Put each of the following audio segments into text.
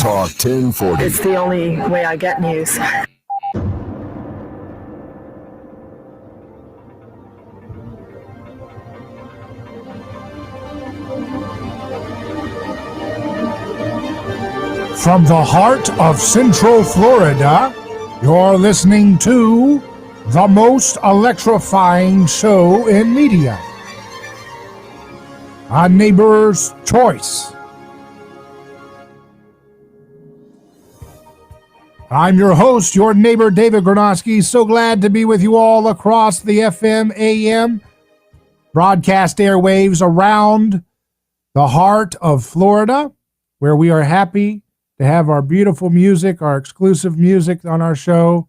Talk 1040. It's the only way I get news. From the heart of Central Florida, you're listening to the most electrifying show in media, A Neighbor's Choice. I'm your host, your neighbor, David Granosky. So glad to be with you all across the FM, AM, broadcast airwaves around the heart of Florida, where we are happy to have our beautiful music, our exclusive music on our show,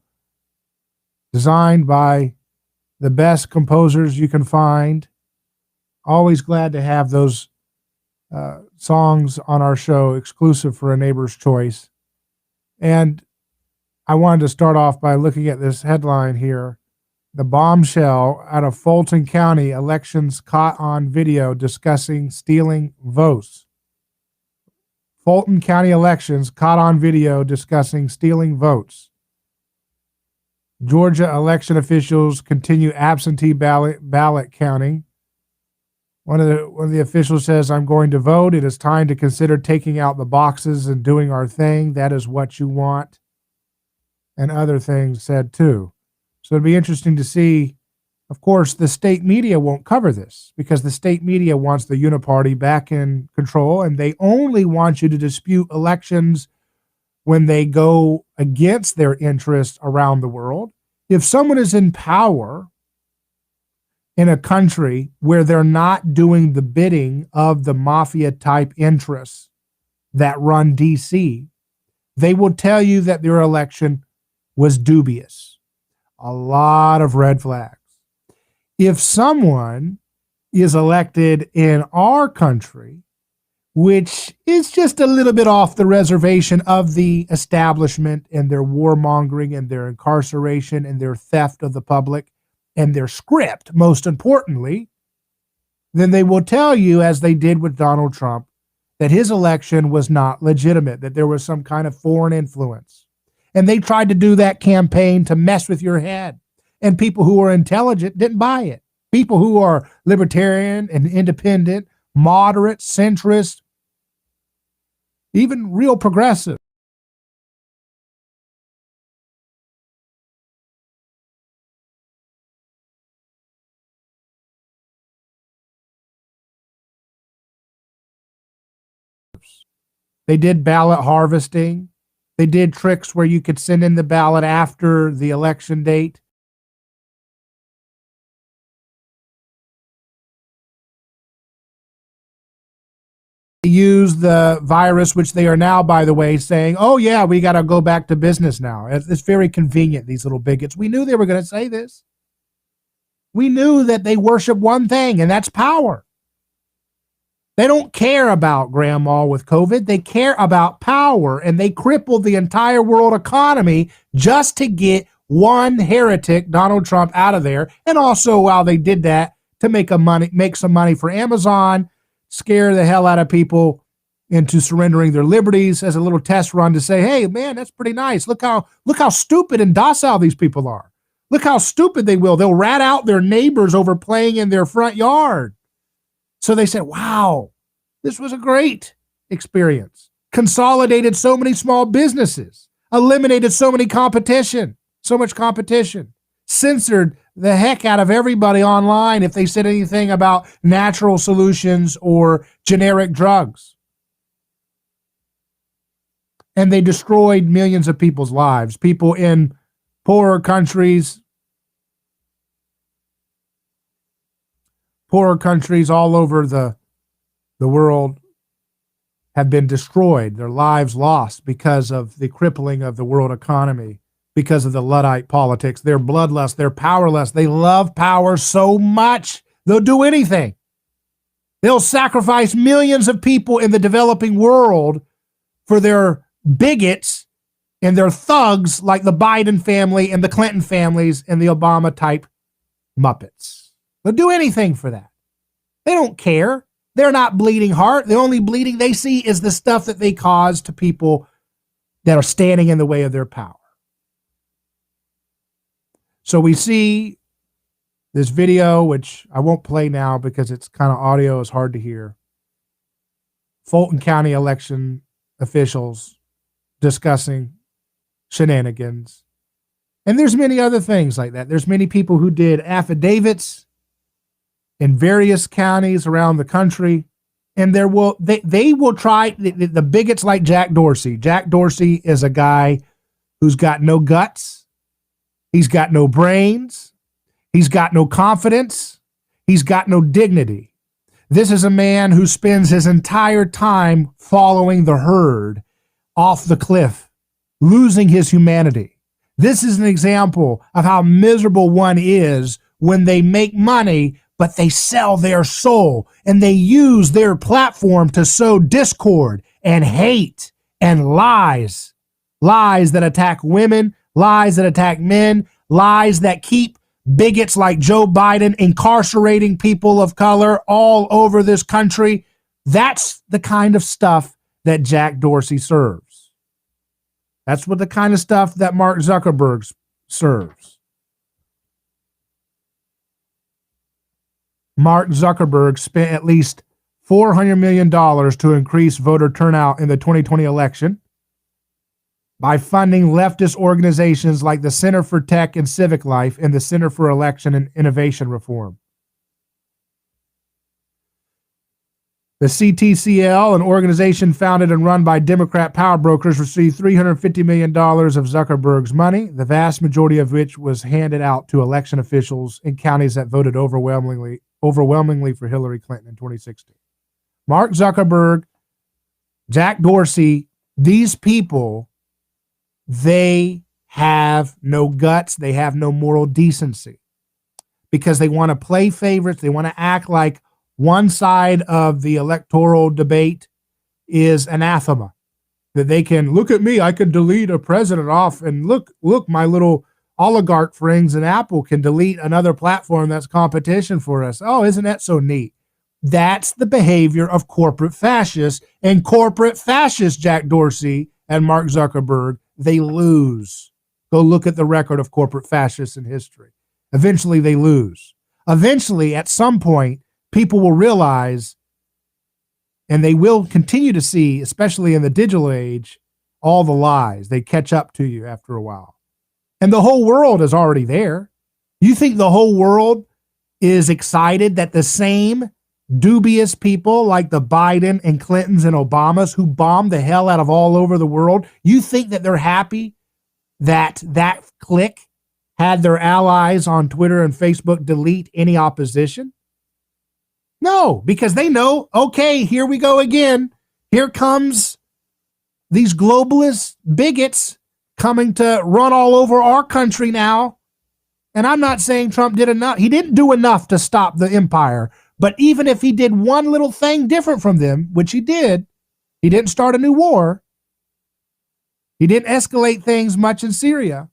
designed by the best composers you can find. Always glad to have those songs on our show, exclusive for A Neighbor's Choice. And I wanted to start off by looking at this headline here. The bombshell out of Fulton County, elections caught on video discussing stealing votes. Fulton County elections caught on video discussing stealing votes. Georgia election officials continue absentee ballot counting. One of the officials says, "I'm going to vote. It is time to consider taking out the boxes and doing our thing. That is what you want." And other things said too. So it'd be interesting to see. Of course, the state media won't cover this because the state media wants the uniparty back in control, and they only want you to dispute elections when they go against their interests around the world. If someone is in power in a country where they're not doing the bidding of the mafia-type interests that run D.C., they will tell you that their election was dubious. A lot of red flags. If someone is elected in our country, which is just a little bit off the reservation of the establishment and their warmongering and their incarceration and their theft of the public and their script, most importantly, then they will tell you, as they did with Donald Trump, that his election was not legitimate, that there was some kind of foreign influence. And they tried to do that campaign to mess with your head. And people who are intelligent didn't buy it. People who are libertarian and independent, moderate, centrist, even real progressive, they did ballot harvesting. They did tricks where you could send in the ballot after the election date. Use the virus, which they are now, by the way, saying, "Oh yeah, we got to go back to business now." It's very convenient, these little bigots. We knew they were going to say this. We knew that they worship one thing, and that's power. They don't care about grandma with COVID. They care about power, and they crippled the entire world economy just to get one heretic, Donald Trump, out of there. And also, while they did that, to make some money for Amazon, scare the hell out of people into surrendering their liberties as a little test run to say, "Hey, man, that's pretty nice. Look how stupid and docile these people are. Look how stupid they will. They'll rat out their neighbors over playing in their front yard." So they said, "Wow, this was a great experience. Consolidated so many small businesses, eliminated so much competition, censored the heck out of everybody online if they said anything about natural solutions or generic drugs. And they destroyed millions of people's lives. People in poorer countries all over the world have been destroyed, their lives lost because of the crippling of the world economy, because of the Luddite politics. They're bloodlust, they're powerless. They love power so much, they'll do anything. They'll sacrifice millions of people in the developing world for their bigots and their thugs like the Biden family and the Clinton families and the Obama type Muppets. They'll do anything for that. They don't care. They're not bleeding heart. The only bleeding they see is the stuff that they cause to people that are standing in the way of their power. So we see this video, which I won't play now because it's kind of audio, is hard to hear. Fulton County election officials discussing shenanigans. And there's many other things like that. There's many people who did affidavits in various counties around the country. And they will try, the bigots like Jack Dorsey. Jack Dorsey is a guy who's got no guts. He's got no brains. He's got no confidence. He's got no dignity. This is a man who spends his entire time following the herd off the cliff, losing his humanity. This is an example of how miserable one is when they make money, but they sell their soul and they use their platform to sow discord and hate and lies. Lies that attack women, lies that attack men, lies that keep bigots like Joe Biden incarcerating people of color all over this country. That's the kind of stuff that Jack Dorsey serves. That's what the kind of stuff that Mark Zuckerberg serves. Mark Zuckerberg spent at least $400 million to increase voter turnout in the 2020 election by funding leftist organizations like the Center for Tech and Civic Life and the Center for Election and Innovation Reform. The CTCL, an organization founded and run by Democrat power brokers, received $350 million of Zuckerberg's money, the vast majority of which was handed out to election officials in counties that voted overwhelmingly for Hillary Clinton in 2016. Mark Zuckerberg, Jack Dorsey, these people, they have no guts. They have no moral decency because they want to play favorites. They want to act like one side of the electoral debate is anathema, that they can look at me. I could delete a president off and look, my little oligarch friends in Apple can delete another platform that's competition for us. Oh, isn't that so neat? That's the behavior of corporate fascists, and corporate fascists, Jack Dorsey and Mark Zuckerberg, they lose. Go look at the record of corporate fascists in history. Eventually they lose. Eventually, at some point, people will realize, and they will continue to see, especially in the digital age, all the lies. They catch up to you after a while. And the whole world is already there. You think the whole world is excited that the same dubious people like the Biden and Clintons and Obamas who bombed the hell out of all over the world, you think that they're happy that that clique had their allies on Twitter and Facebook delete any opposition? No, because they know, okay, here we go again. Here comes these globalist bigots coming to run all over our country now. And I'm not saying Trump did enough. He didn't do enough to stop the empire. But even if he did one little thing different from them, which he did, he didn't start a new war. He didn't escalate things much in Syria.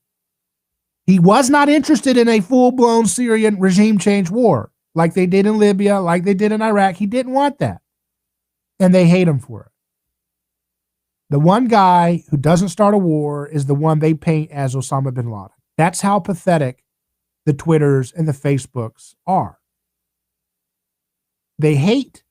He was not interested in a full-blown Syrian regime change war like they did in Libya, like they did in Iraq. He didn't want that. And they hate him for it. The one guy who doesn't start a war is the one they paint as Osama bin Laden. That's how pathetic the Twitters and the Facebooks are. They hate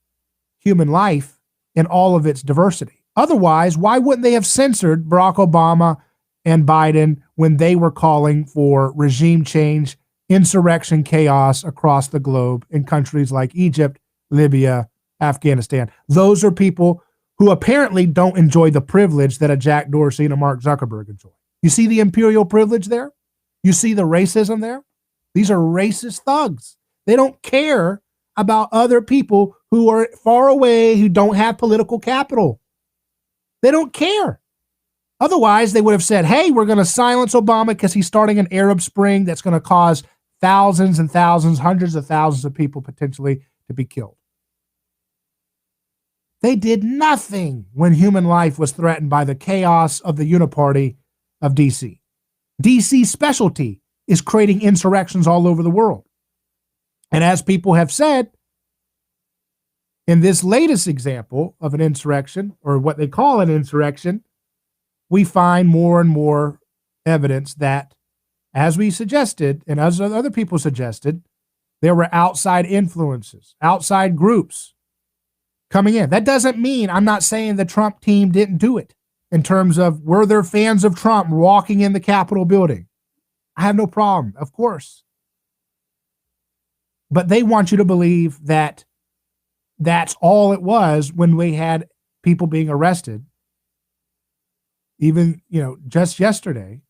human life in all of its diversity. Otherwise, why wouldn't they have censored Barack Obama and Biden when they were calling for regime change, insurrection, chaos across the globe in countries like Egypt, Libya, Afghanistan? Those are people who apparently don't enjoy the privilege that a Jack Dorsey and a Mark Zuckerberg enjoy. You see the imperial privilege there? You see the racism there? These are racist thugs. They don't care about other people who are far away, who don't have political capital. They don't care. Otherwise, they would have said, hey, we're going to silence Obama because he's starting an Arab Spring that's going to cause thousands and thousands, hundreds of thousands of people potentially to be killed. They did nothing when human life was threatened by the chaos of the uniparty of DC. DC's specialty is creating insurrections all over the world. And as people have said, in this latest example of an insurrection, or what they call an insurrection, we find more and more evidence that, as we suggested, and as other people suggested, there were outside influences, outside groups coming in. That doesn't mean, I'm not saying the Trump team didn't do it in terms of were there fans of Trump walking in the Capitol building. I have no problem, of course. But they want you to believe that that's all it was when we had people being arrested, even, just yesterday,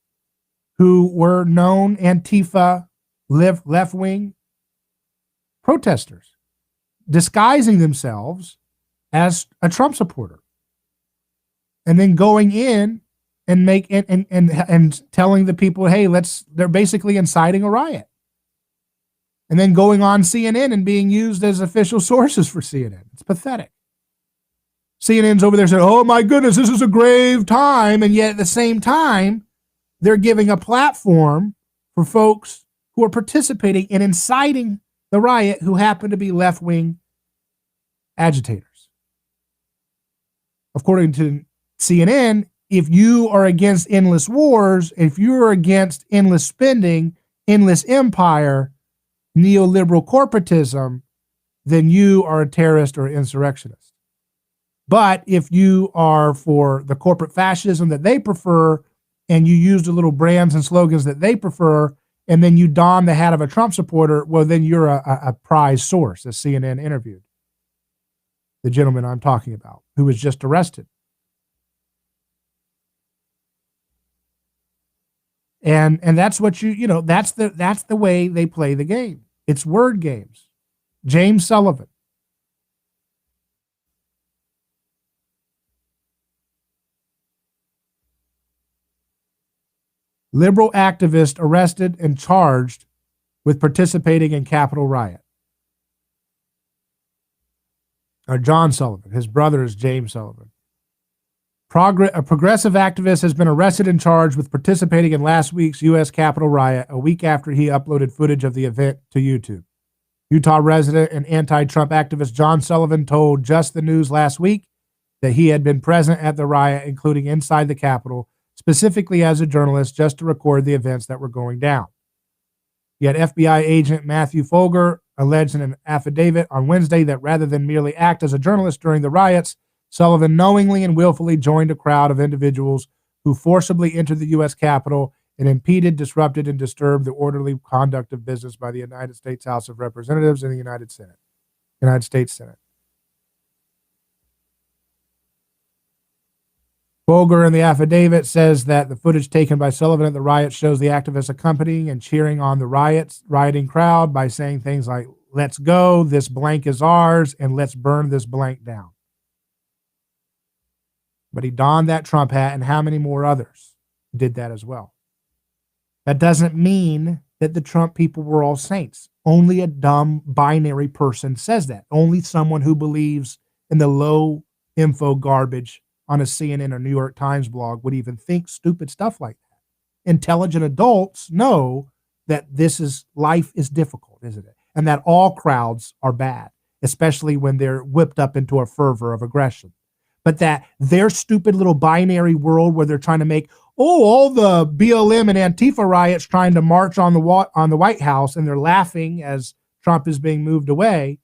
who were known Antifa left-wing protesters, disguising themselves as a Trump supporter, and then going in and and telling the people, hey, they're basically inciting a riot, and then going on CNN and being used as official sources for CNN. It's pathetic. CNN's over there saying, oh my goodness, this is a grave time, and yet at the same time, they're giving a platform for folks who are participating in inciting the riot who happen to be left-wing agitators. According to CNN, if you are against endless wars, if you're against endless spending, endless empire, neoliberal corporatism, then you are a terrorist or insurrectionist. But if you are for the corporate fascism that they prefer, and you use the little brands and slogans that they prefer, and then you don the hat of a Trump supporter, well, then you're a prize source, as CNN interviewed the gentleman I'm talking about, who was just arrested. And that's what that's the way they play the game. It's word games. James Sullivan. Liberal activist arrested and charged with participating in Capitol riot. John Sullivan. His brother is James Sullivan. A progressive activist has been arrested and charged with participating in last week's U.S. Capitol riot, a week after he uploaded footage of the event to YouTube. Utah resident and anti-Trump activist John Sullivan told Just the News last week that he had been present at the riot, including inside the Capitol, specifically as a journalist, just to record the events that were going down. Yet FBI agent Matthew Folger alleged in an affidavit on Wednesday that rather than merely act as a journalist during the riots, Sullivan knowingly and willfully joined a crowd of individuals who forcibly entered the U.S. Capitol and impeded, disrupted, and disturbed the orderly conduct of business by the United States House of Representatives and the United States Senate. Folger in the affidavit says that the footage taken by Sullivan at the riot shows the activists accompanying and cheering on the rioting crowd by saying things like, let's go, this blank is ours, and let's burn this blank down. But he donned that Trump hat, and how many more others did that as well? That doesn't mean that the Trump people were all saints. Only a dumb binary person says that. Only someone who believes in the low info garbage on a CNN or New York Times blog would even think stupid stuff like that. Intelligent adults know that life is difficult, isn't it? And that all crowds are bad, especially when they're whipped up into a fervor of aggression. But that their stupid little binary world where they're trying to make, all the BLM and Antifa riots trying to march on the White House, and they're laughing as Trump is being moved away.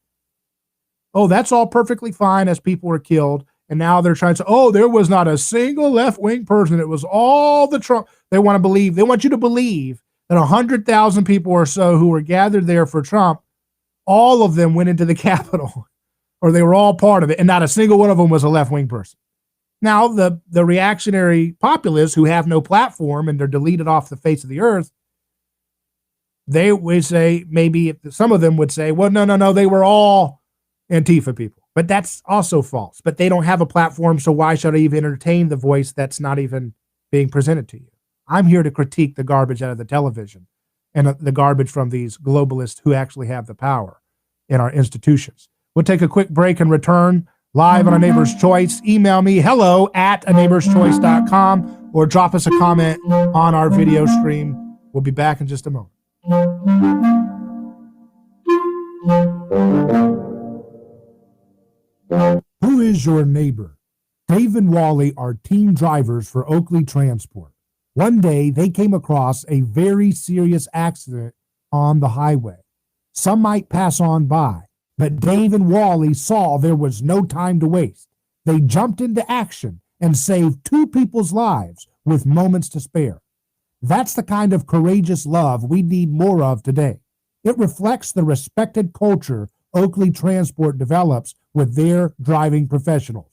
Oh, that's all perfectly fine as people were killed. And now they're trying to say, there was not a single left-wing person. It was all the Trump. They want you to believe that 100,000 people or so who were gathered there for Trump, all of them went into the Capitol, or they were all part of it, and not a single one of them was a left-wing person. Now, the reactionary populists who have no platform and they're deleted off the face of the earth, they would say, maybe some of them would say, well, no, they were all Antifa people. But that's also false. But they don't have a platform, so why should I even entertain the voice that's not even being presented to you? I'm here to critique the garbage out of the television and the garbage from these globalists who actually have the power in our institutions. We'll take a quick break and return live on A Neighbor's Choice. Email me, hello@aneighborschoice.com, or drop us a comment on our video stream. We'll be back in just a moment. Who is your neighbor? Dave and Wally are team drivers for Oakley Transport. One day, they came across a very serious accident on the highway. Some might pass on by, but Dave and Wally saw there was no time to waste. They jumped into action and saved two people's lives with moments to spare. That's the kind of courageous love we need more of today. It reflects the respected culture Oakley Transport develops with their driving professionals.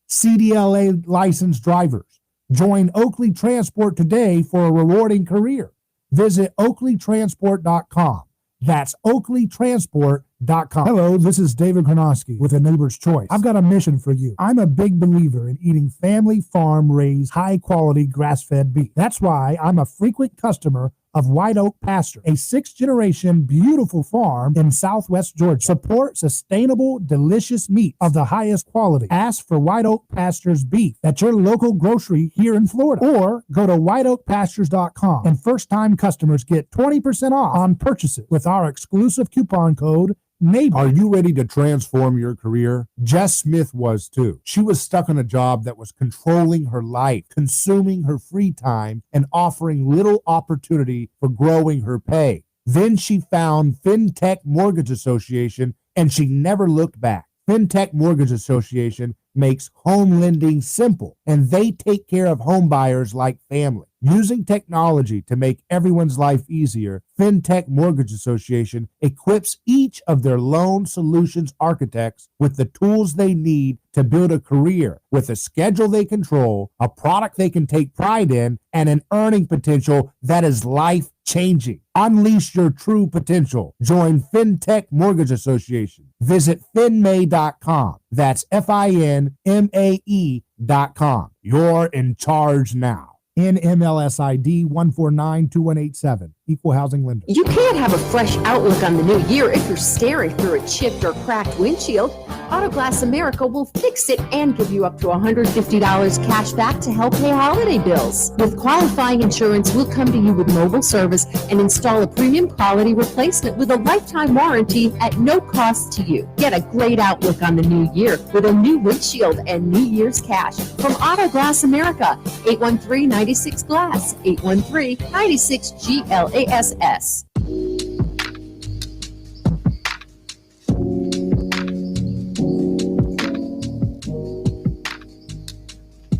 CDLA licensed drivers. Join Oakley Transport today for a rewarding career. Visit oakleytransport.com. That's oakleytransport.com. Hello, this is David Kronosky with A Neighbor's Choice. I've got a mission for you. I'm a big believer in eating family farm-raised, high-quality grass-fed beef. That's why I'm a frequent customer of White Oak Pasture, a sixth-generation beautiful farm in southwest Georgia. Support sustainable, delicious meat of the highest quality. Ask for White Oak Pasture's beef at your local grocery here in Florida, or go to whiteoakpastures.com, and first-time customers get 20% off on purchases with our exclusive coupon code NEIGHBOR. Are you ready to transform your career? Jess Smith was too. She was stuck in a job that was controlling her life, consuming her free time, and offering little opportunity for growing her pay. Then she found FinTech Mortgage Association, and she never looked back. FinTech Mortgage Association makes home lending simple, and they take care of home buyers like family. Using technology to make everyone's life easier, FinTech Mortgage Association equips each of their loan solutions architects with the tools they need to build a career with a schedule they control, a product they can take pride in, and an earning potential that is life-changing. Unleash your true potential. Join FinTech Mortgage Association. Visit finmay.com. That's FINMAE.com. You're in charge now. NMLS ID 1492187. Equal housing lender. You can't have a fresh outlook on the new year if you're staring through a chipped or cracked windshield. Autoglass America will fix it and give you up to $150 cash back to help pay holiday bills. With qualifying insurance, we'll come to you with mobile service and install a premium quality replacement with a lifetime warranty at no cost to you. Get a great outlook on the new year with a new windshield and New Year's cash from Autoglass America. 813-96-GLASS. 813-96-GLASS.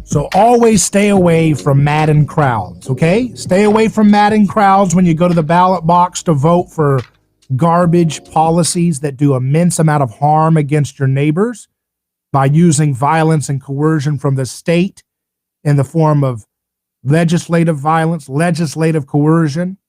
So always stay away from maddened crowds, okay? Stay away from maddened crowds when you go to the ballot box to vote for garbage policies that do immense amount of harm against your neighbors by using violence and coercion from the state in the form of legislative violence, legislative coercion.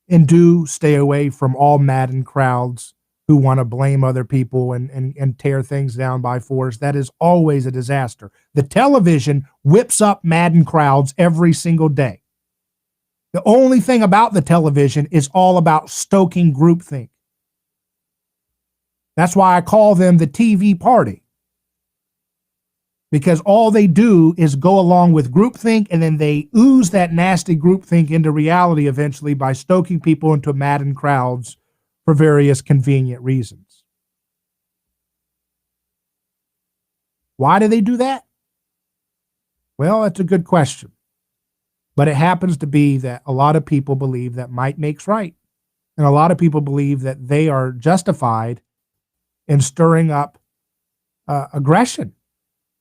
And do stay away from all maddened crowds who want to blame other people and tear things down by force. That is always a disaster. The television whips up maddened crowds every single day. The only thing about the television is all about stoking groupthink. That's why I call them the TV party. Because all they do is go along with groupthink, and then they ooze that nasty groupthink into reality eventually by stoking people into maddened crowds for various convenient reasons. Why do they do that? Well, that's a good question. But it happens to be that a lot of people believe that might makes right. And a lot of people believe that they are justified in stirring up aggression.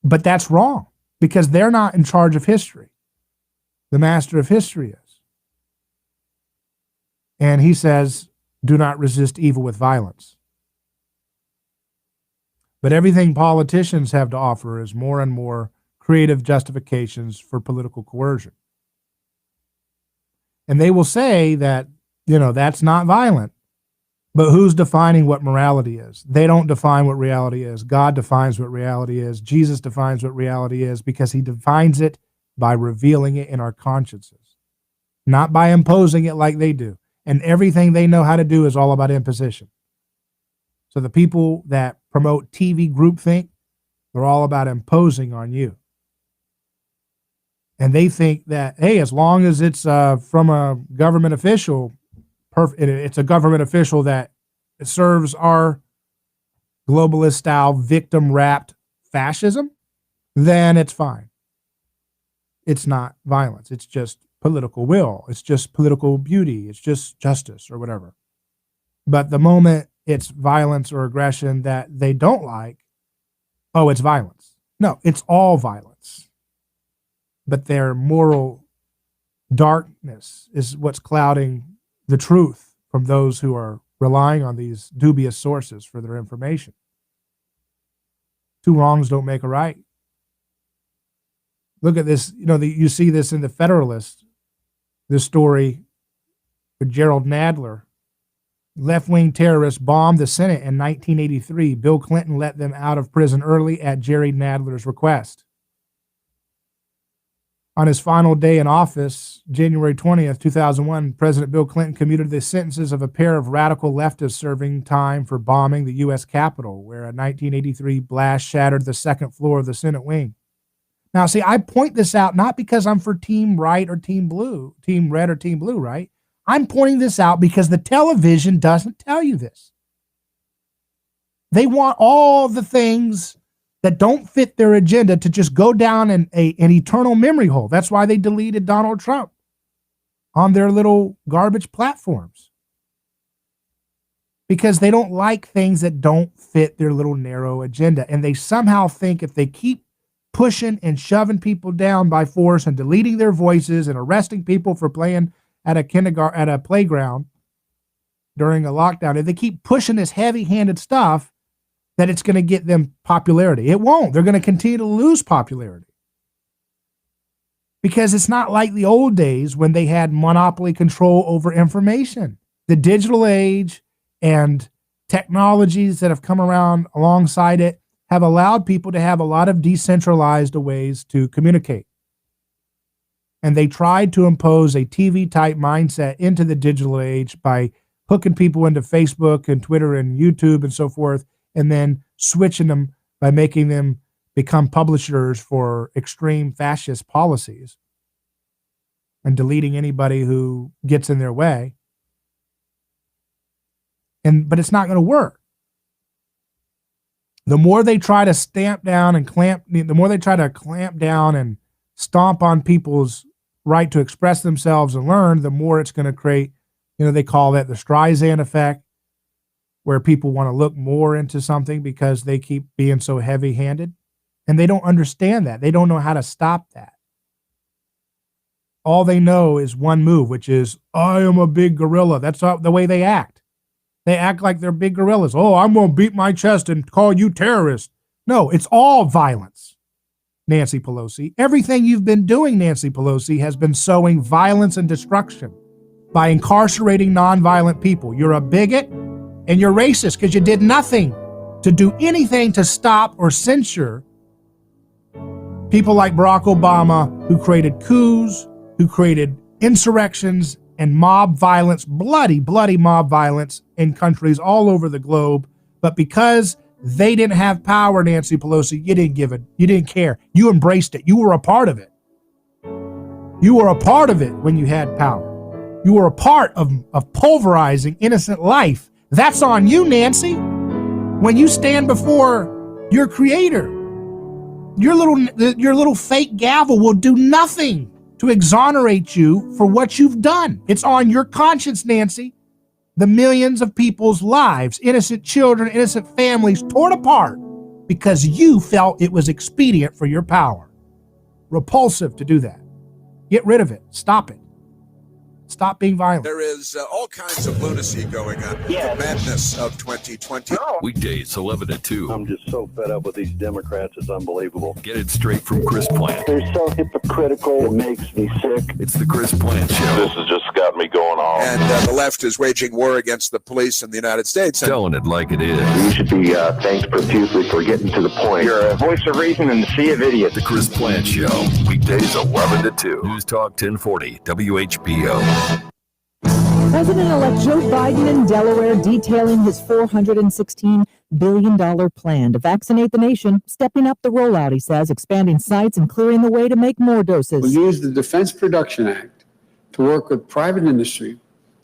But that's wrong, because they're not in charge of history. The master of history is. And he says, do not resist evil with violence. But everything politicians have to offer is more and more creative justifications for political coercion. And they will say that, that's not violent. But who's defining what morality is? They don't define what reality is. God defines what reality is. Jesus defines what reality is, because he defines it by revealing it in our consciences, not by imposing it like they do. And everything they know how to do is all about imposition. So the people that promote TV groupthink, they're all about imposing on you. And they think that, hey, as long as it's from a government official, it's a government official that serves our globalist style victim wrapped fascism, then it's fine. It's not violence. It's just political will. It's just political beauty. It's just justice or whatever. But the moment it's violence or aggression that they don't like, oh, it's violence. No, it's all violence. But their moral darkness is what's clouding the truth from those who are relying on these dubious sources for their information. Two wrongs don't make a right. Look at this, you see this in the Federalist, this story with Gerald Nadler. Left-wing terrorists bombed the Senate in 1983. Bill Clinton let them out of prison early at Jerry Nadler's request. On his final day in office, January 20th, 2001, President Bill Clinton commuted the sentences of a pair of radical leftists serving time for bombing the U.S. Capitol, where a 1983 blast shattered the second floor of the Senate wing. Now, see, I point this out not because I'm for team right or team blue, team red or team blue, right? I'm pointing this out because the television doesn't tell you this. They want all the things that don't fit their agenda to just go down an eternal memory hole. That's why they deleted Donald Trump on their little garbage platforms. Because they don't like things that don't fit their little narrow agenda. And they somehow think if they keep pushing and shoving people down by force and deleting their voices and arresting people for playing at a playground during a lockdown, if they keep pushing this heavy-handed stuff, that it's going to get them popularity. It won't. They're going to continue to lose popularity. Because it's not like the old days when they had monopoly control over information. The digital age and technologies that have come around alongside it have allowed people to have a lot of decentralized ways to communicate. And they tried to impose a TV-type mindset into the digital age by hooking people into Facebook and Twitter and YouTube and so forth, and then switching them by making them become publishers for extreme fascist policies and deleting anybody who gets in their way. But it's not going to work. The more they try to clamp down and stomp on people's right to express themselves and learn, the more it's going to create, they call that the Streisand effect, where people want to look more into something because they keep being so heavy-handed. And they don't understand that. They don't know how to stop that. All they know is one move, which is, I am a big gorilla. That's the way they act. They act like they're big gorillas. Oh, I'm going to beat my chest and call you terrorist. No, it's all violence, Nancy Pelosi. Everything you've been doing, Nancy Pelosi, has been sowing violence and destruction by incarcerating nonviolent people. You're a bigot and you're racist because you did nothing to do anything to stop or censure people like Barack Obama, who created coups, who created insurrections and mob violence, bloody mob violence in countries all over the globe. But because they didn't have power, Nancy Pelosi, you didn't give it. You didn't care. You embraced it. You were a part of it. You were a part of it when you had power. You were a part of pulverizing innocent life. That's on you, Nancy. When you stand before your creator, your little fake gavel will do nothing to exonerate you for what you've done. It's on your conscience, Nancy. The millions of people's lives, innocent children, innocent families torn apart because you felt it was expedient for your power. Repulsive to do that. Get rid of it. Stop it. Stop being violent. There is all kinds of lunacy going on. The madness of 2020. Weekdays, 11 to 2. I'm just so fed up with these Democrats. It's unbelievable. Get it straight from Chris Plant. They're so hypocritical. It makes me sick. It's the Chris Plant Show. This has just got me going on. And the left is waging war against the police in the United States. Telling it like it is. You should be thanked profusely for getting to the point. You're a voice of reason in the sea of idiots. The Chris Plant Show. Weekdays, 11 to 2. News Talk 1040, WHBO. President-elect Joe Biden in Delaware detailing his $416 billion plan to vaccinate the nation, stepping up the rollout, he says, expanding sites and clearing the way to make more doses. We'll use the Defense Production Act to work with private industry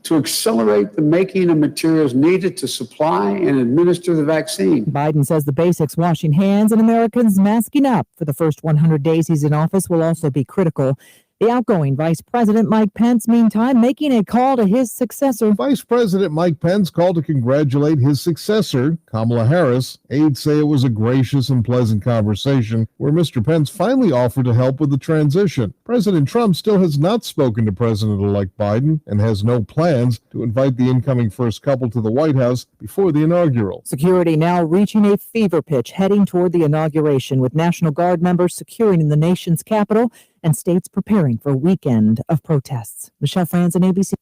to accelerate the making of materials needed to supply and administer the vaccine. Biden says the basics, washing hands and Americans masking up for the first 100 days he's in office, will also be critical. The outgoing Vice President Mike Pence, meantime, making a call to his successor. Vice President Mike Pence called to congratulate his successor, Kamala Harris. Aides say it was a gracious and pleasant conversation where Mr. Pence finally offered to help with the transition. President Trump still has not spoken to President-elect Biden and has no plans to invite the incoming first couple to the White House before the inaugural. Security now reaching a fever pitch heading toward the inauguration, with National Guard members securing the nation's capital and states preparing for a weekend of protests. Michelle Franzen, ABC.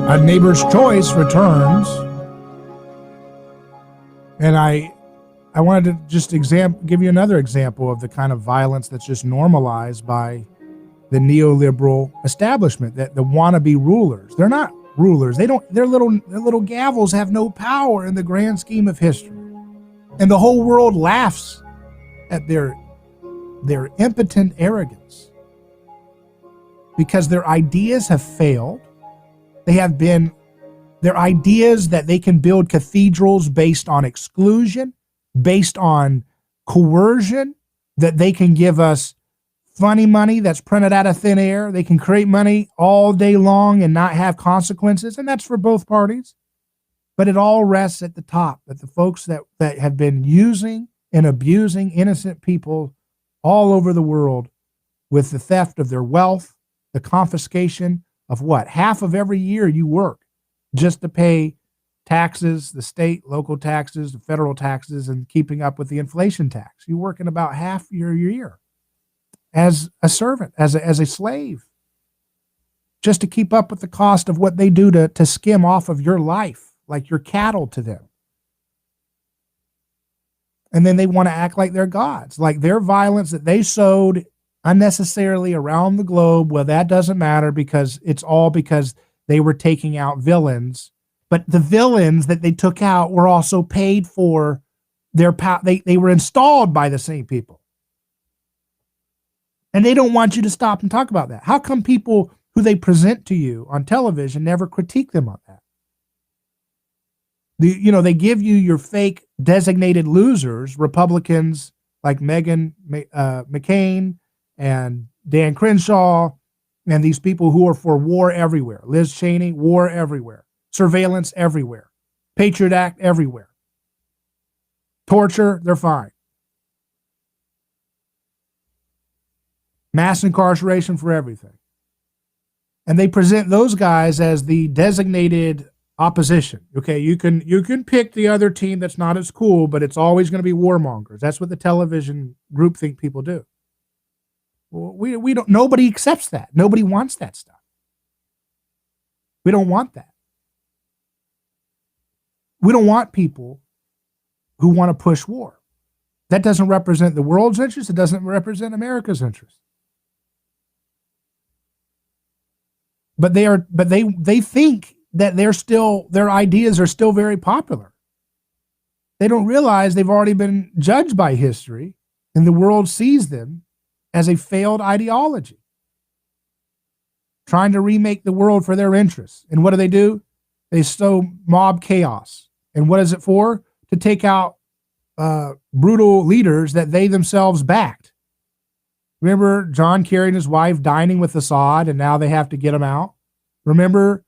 A Neighbor's Choice returns, and I wanted to just give you another example of the kind of violence that's just normalized by the neoliberal establishment, that the wannabe rulers. They're not rulers. Their little gavels have no power in the grand scheme of history, and the whole world laughs at their impotent arrogance because their ideas have failed. They have been, their ideas that they can build cathedrals based on exclusion, based on coercion, that they can give us funny money that's printed out of thin air. They can create money all day long and not have consequences, and that's for both parties. But it all rests at the top, at the folks that have been using and abusing innocent people all over the world with the theft of their wealth, the confiscation of what? Half of every year you work just to pay taxes, the state, local taxes, the federal taxes, and keeping up with the inflation tax. You work in about half your year as a servant, as a slave, just to keep up with the cost of what they do to skim off of your life, like you're cattle to them. And then they want to act like they're gods, like their violence that they sowed unnecessarily around the globe. Well, that doesn't matter because it's all because they were taking out villains. But the villains that they took out were also paid for their power. They were installed by the same people. And they don't want you to stop and talk about that. How come people who they present to you on television never critique them on that? They give you your fake designated losers, Republicans like Meghan McCain and Dan Crenshaw, and these people who are for war everywhere. Liz Cheney, war everywhere. Surveillance everywhere. Patriot Act everywhere. Torture, they're fine. Mass incarceration for everything. And they present those guys as the designated opposition. Okay, you can pick the other team that's not as cool, but it's always going to be warmongers. That's what the television groupthink people do. We don't. Nobody accepts that. Nobody wants that stuff. We don't want that. We don't want people who want to push war. That doesn't represent the world's interest. It doesn't represent America's interest. But they think that their ideas are still very popular. They don't realize they've already been judged by history, and the world sees them as a failed ideology, trying to remake the world for their interests. And what do? They sow mob chaos. And what is it for? To take out brutal leaders that they themselves backed. Remember John Kerry and his wife dining with Assad, and now they have to get him out? Remember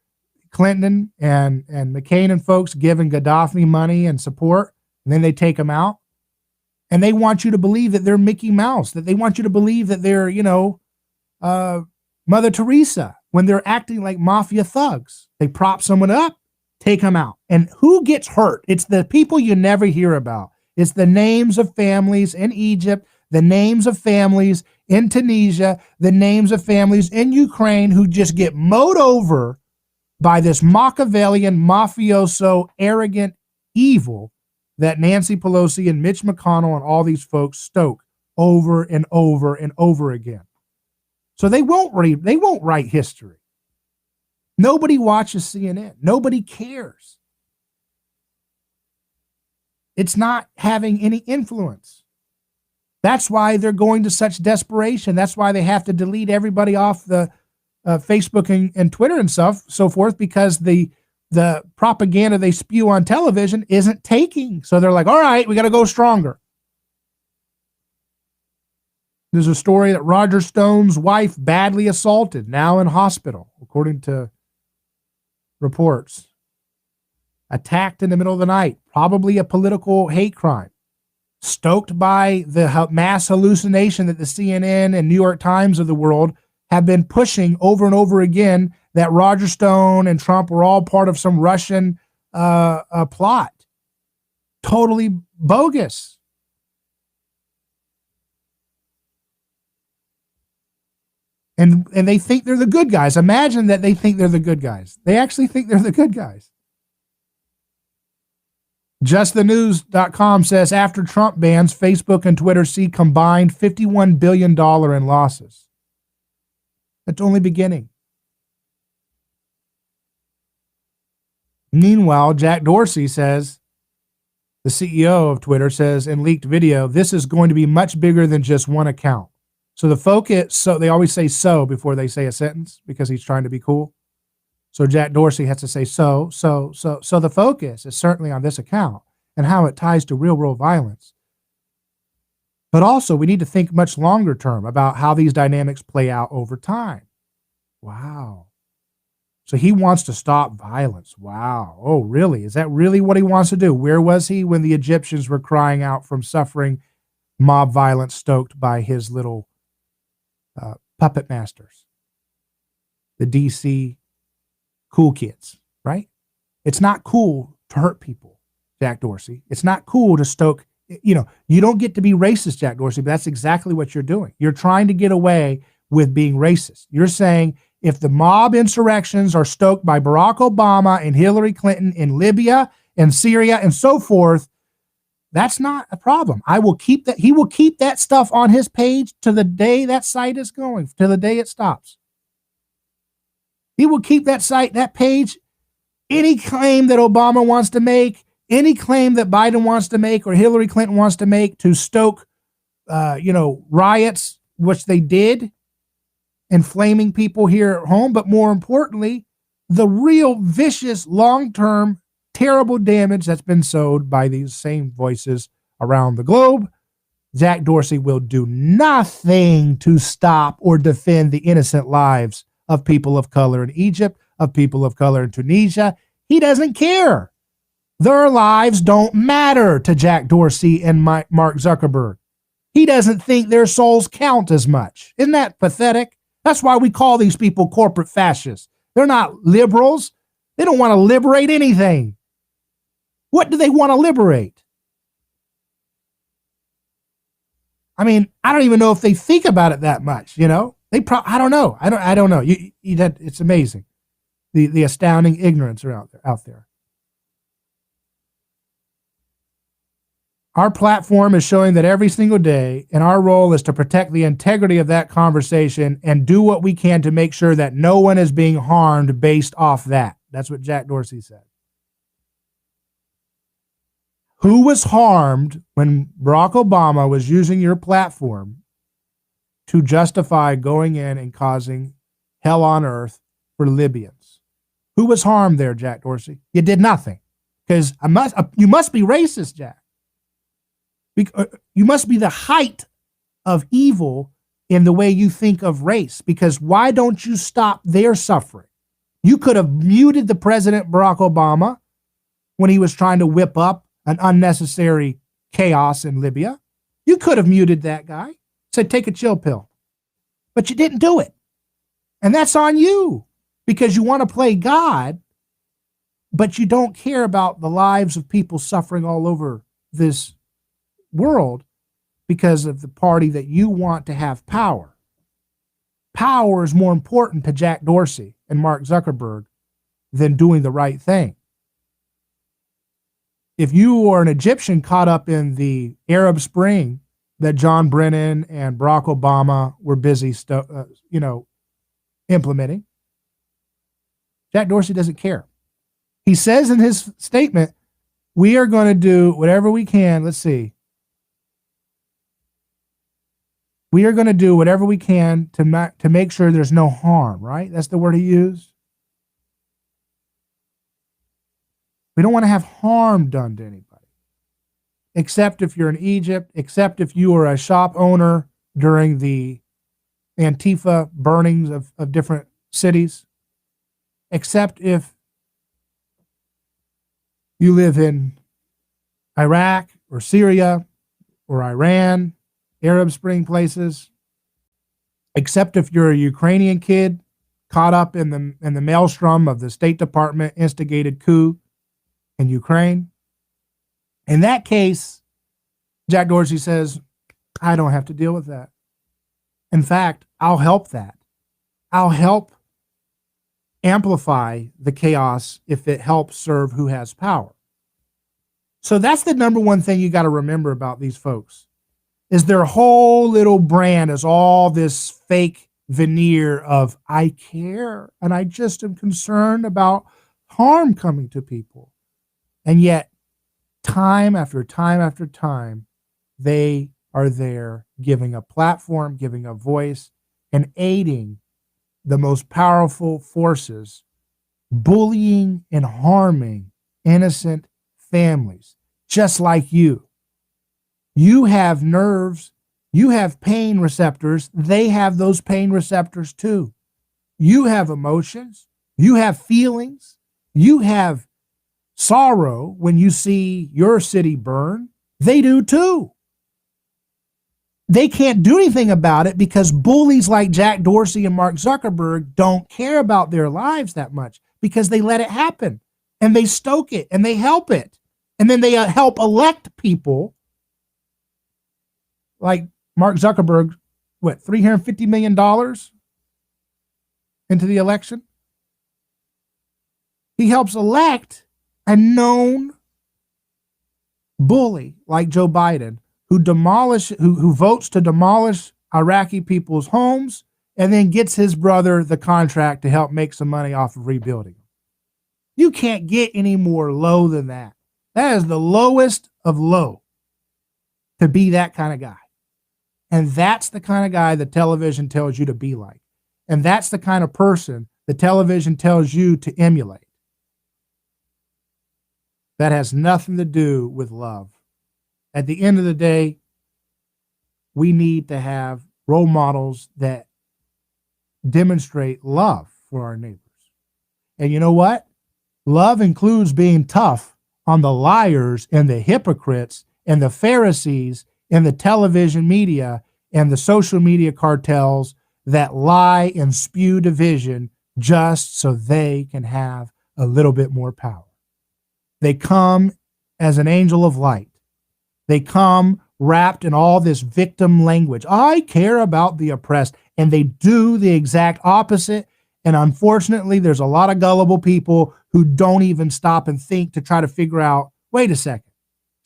Clinton and McCain and folks giving Gaddafi money and support, and then they take him out? And they want you to believe that they're Mickey Mouse, that they want you to believe that they're, Mother Teresa, when they're acting like mafia thugs. They prop someone up, take them out. And who gets hurt? It's the people you never hear about. It's the names of families in Egypt, the names of families in Tunisia, the names of families in Ukraine who just get mowed over by this Machiavellian, mafioso, arrogant evil that Nancy Pelosi and Mitch McConnell and all these folks stoke over and over and over again. So they won't write history. Nobody watches CNN. Nobody cares. It's not having any influence. That's why they're going to such desperation. That's why they have to delete everybody off the Facebook and Twitter and so forth, because the propaganda they spew on television isn't taking. So they're like, all right, we got to go stronger. There's a story that Roger Stone's wife badly assaulted, now in hospital, according to reports. Attacked in the middle of the night, probably a political hate crime. Stoked by the mass hallucination that the CNN and New York Times of the world have been pushing over and over again, that Roger Stone and Trump were all part of some Russian plot. Totally bogus. And they think they're the good guys. Imagine that they think they're the good guys. They actually think they're the good guys. JustTheNews.com says after Trump bans, Facebook and Twitter see combined $51 billion in losses. That's only beginning. Meanwhile, Jack Dorsey says, the CEO of Twitter says in leaked video, this is going to be much bigger than just one account. So the focus, so they always say so before they say a sentence because he's trying to be cool. So Jack Dorsey has to say so the focus is certainly on this account and how it ties to real world violence. But also we need to think much longer term about how these dynamics play out over time. Wow. So he wants to stop violence. Wow. Oh, really? Is that really what he wants to do? Where was he when the Egyptians were crying out from suffering mob violence stoked by his little puppet masters? The DC cool kids, right? It's not cool to hurt people, Jack Dorsey. It's not cool to stoke, you don't get to be racist, Jack Dorsey, but that's exactly what you're doing. You're trying to get away with being racist. You're saying if the mob insurrections are stoked by Barack Obama and Hillary Clinton in Libya and Syria and so forth, that's not a problem. I will keep that. He will keep that stuff on his page to the day that site is going, to the day it stops. He will keep that site, that page, any claim that Obama wants to make, any claim that Biden wants to make or Hillary Clinton wants to make to stoke, riots, which they did, inflaming people here at home. But more importantly, the real vicious, long-term, terrible damage that's been sowed by these same voices around the globe. Jack Dorsey will do nothing to stop or defend the innocent lives of people of color in Egypt, of people of color in Tunisia. He doesn't care. Their lives don't matter to Jack Dorsey and Mark Zuckerberg. He doesn't think their souls count as much. Isn't that pathetic? That's why we call these people corporate fascists. They're not liberals. They don't want to liberate anything. What do they want to liberate? I mean, I don't even know if they think about it that much, I don't know. I don't know. It's amazing. The astounding ignorance are out there. Our platform is showing that every single day, and our role is to protect the integrity of that conversation and do what we can to make sure that no one is being harmed based off that. That's what Jack Dorsey said. Who was harmed when Barack Obama was using your platform to justify going in and causing hell on earth for Libyans? Who was harmed there, Jack Dorsey? You did nothing. Because you must be racist, Jack. You must be the height of evil in the way you think of race, because why don't you stop their suffering? You could have muted the president, Barack Obama, when he was trying to whip up an unnecessary chaos in Libya. You could have muted that guy, said, take a chill pill. But you didn't do it. And that's on you, because you want to play God, but you don't care about the lives of people suffering all over this world because of the party that you want to have power. Power is more important to Jack Dorsey and Mark Zuckerberg than doing the right thing. If you are an Egyptian caught up in the Arab Spring that John Brennan and Barack Obama were busy, implementing, Jack Dorsey doesn't care. He says in his statement, we are going to do whatever we can. Let's see. We are going to do whatever we can to make sure there's no harm, right? That's the word he used. We don't want to have harm done to anybody, except if you're in Egypt, except if you are a shop owner during the Antifa burnings of different cities, except if you live in Iraq or Syria or Iran, Arab Spring places, except if you're a Ukrainian kid caught up in the maelstrom of the State Department instigated coup in Ukraine. In that case, Jack Dorsey says, I don't have to deal with that. In fact, I'll help that. I'll help amplify the chaos if it helps serve who has power. So that's the number one thing you got to remember about these folks, is their whole little brand is all this fake veneer of I care and I just am concerned about harm coming to people. And yet, time after time after time, they are there giving a platform, giving a voice, and aiding the most powerful forces, bullying and harming innocent families, just like you. You have nerves, you have pain receptors, they have those pain receptors too. You have emotions, you have feelings, you have sorrow when you see your city burn. They do too. They can't do anything about it because bullies like Jack Dorsey and Mark Zuckerberg don't care about their lives that much because they let it happen and they stoke it and they help it. And then they help elect people like Mark Zuckerberg, $350 million into the election? He helps elect a known bully like Joe Biden who votes to demolish Iraqi people's homes and then gets his brother the contract to help make some money off of rebuilding. You can't get any more low than that. That is the lowest of low to be that kind of guy. And that's the kind of guy the television tells you to be like. And that's the kind of person the television tells you to emulate. That has nothing to do with love. At the end of the day, we need to have role models that demonstrate love for our neighbors. And you know what? Love includes being tough on the liars and the hypocrites and the Pharisees and the television media and the social media cartels that lie and spew division just so they can have a little bit more power. They come as an angel of light. They come wrapped in all this victim language. I care about the oppressed. And they do the exact opposite. And unfortunately, there's a lot of gullible people who don't even stop and think to try to figure out, wait a second.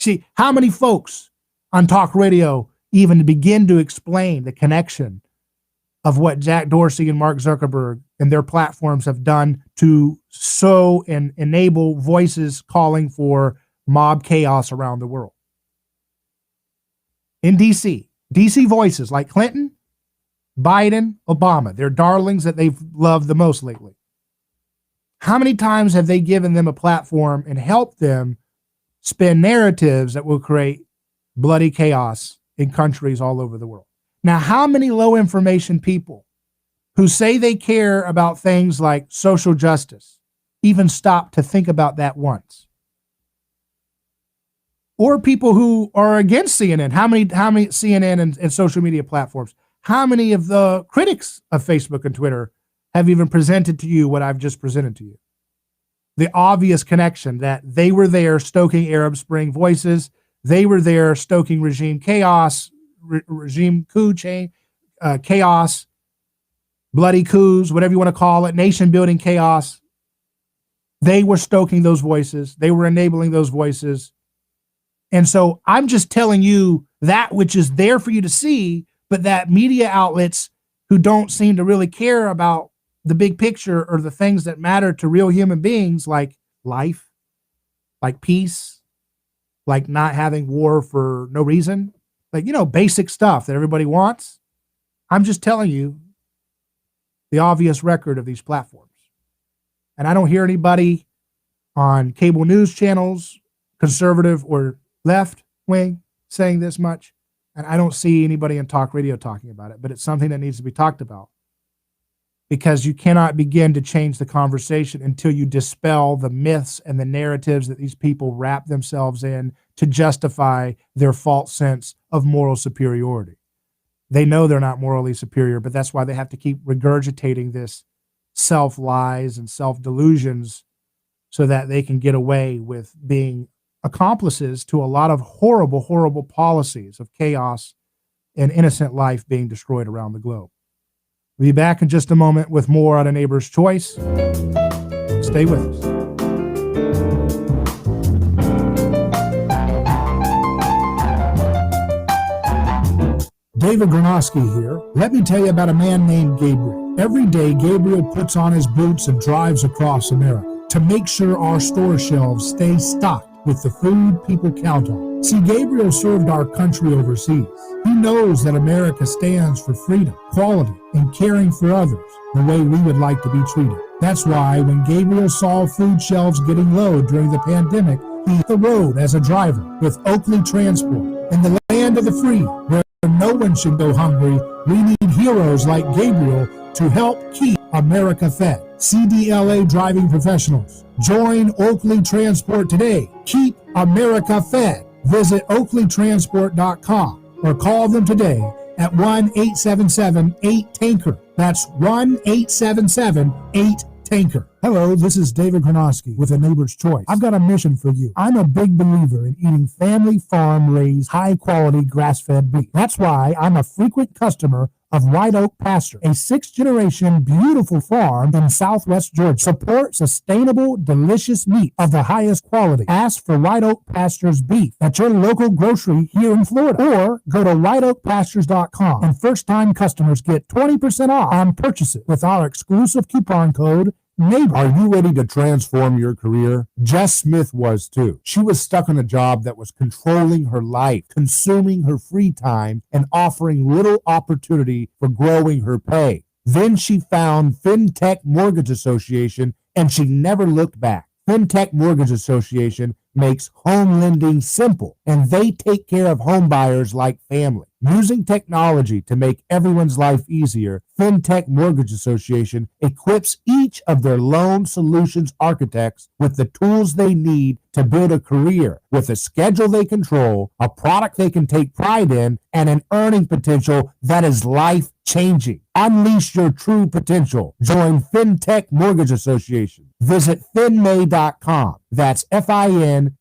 See, how many folks on talk radio even begin to explain the connection of what Jack Dorsey and Mark Zuckerberg and their platforms have done to sow and enable voices calling for mob chaos around the world? In DC voices like Clinton, Biden, Obama, they're darlings that they've loved the most lately. How many times have they given them a platform and helped them spin narratives that will create bloody chaos in countries all over the world? Now, how many low information people who say they care about things like social justice even stop to think about that once? Or people who are against CNN, how many CNN and social media platforms, how many of the critics of Facebook and Twitter have even presented to you what I've just presented to you? The obvious connection that they were there stoking Arab Spring voices. They were there stoking regime chaos, regime coup chain, chaos, bloody coups, whatever you want to call it, nation building chaos. They were stoking those voices. They were enabling those voices. And so I'm just telling you that which is there for you to see, but that media outlets who don't seem to really care about the big picture or the things that matter to real human beings, like life, like peace, like not having war for no reason, like, basic stuff that everybody wants. I'm just telling you the obvious record of these platforms. And I don't hear anybody on cable news channels, conservative or left wing, saying this much. And I don't see anybody in talk radio talking about it, but it's something that needs to be talked about, because you cannot begin to change the conversation until you dispel the myths and the narratives that these people wrap themselves in to justify their false sense of moral superiority. They know they're not morally superior, but that's why they have to keep regurgitating this self-lies and self-delusions so that they can get away with being accomplices to a lot of horrible, horrible policies of chaos and innocent life being destroyed around the globe. We'll be back in just a moment with more on A Neighbor's Choice. Stay with us. David Gronowski here. Let me tell you about a man named Gabriel. Every day, Gabriel puts on his boots and drives across America to make sure our store shelves stay stocked with the food people count on. See, Gabriel served our country overseas. He knows that America stands for freedom, quality, and caring for others the way we would like to be treated. That's why when Gabriel saw food shelves getting low during the pandemic, he hit the road as a driver with Oakley Transport. In the land of the free, where no one should go hungry, we need heroes like Gabriel to help keep America fed. CDLA driving professionals. Join Oakley Transport today. Keep America fed. Visit oakleytransport.com or call them today at 1-877-8-TANKER. That's 1-877-8-TANKER. Hello, this is David Gronowski with A Neighbor's Choice. I've got a mission for you. I'm a big believer in eating family farm-raised, high-quality grass-fed beef. That's why I'm a frequent customer of White Oak Pasture, a sixth-generation beautiful farm in southwest Georgia. Support sustainable, delicious meat of the highest quality. Ask for White Oak Pasture's beef at your local grocery here in Florida, or go to whiteoakpastures.com, and first-time customers get 20% off on purchases with our exclusive coupon code NEIGHBOR. Are you ready to transform your career? Jess Smith was too. She was stuck in a job that was controlling her life, consuming her free time, and offering little opportunity for growing her pay. Then she found FinTech Mortgage Association, and she never looked back. FinTech Mortgage Association makes home lending simple, and they take care of home buyers like family. Using technology to make everyone's life easier, FinTech Mortgage Association equips each of their loan solutions architects with the tools they need to build a career with a schedule they control, a product they can take pride in, and an earning potential that is life-changing. Unleash your true potential. Join FinTech Mortgage Association. Visit finmay.com. That's FINMAE.com.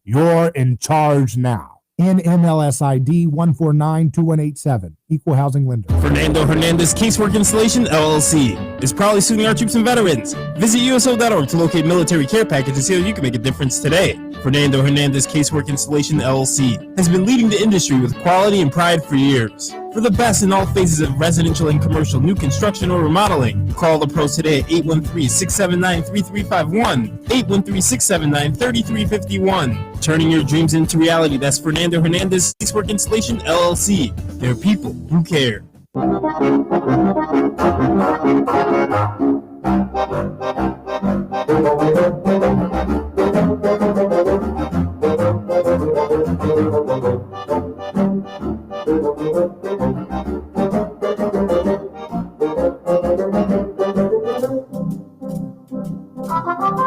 You're in charge now. NMLS ID 1492187. Equal housing lender. Fernando Hernandez Casework Installation, LLC is proudly suing our troops and veterans. Visit USO.org to locate military care packages and see how you can make a difference today. Fernando Hernandez Casework Installation, LLC has been leading the industry with quality and pride for years. For the best in all phases of residential and commercial new construction or remodeling, call the pros today at 813-679-3351, 813-679-3351. Turning your dreams into reality. That's Fernando Hernandez Casework Installation, LLC. They're people who care.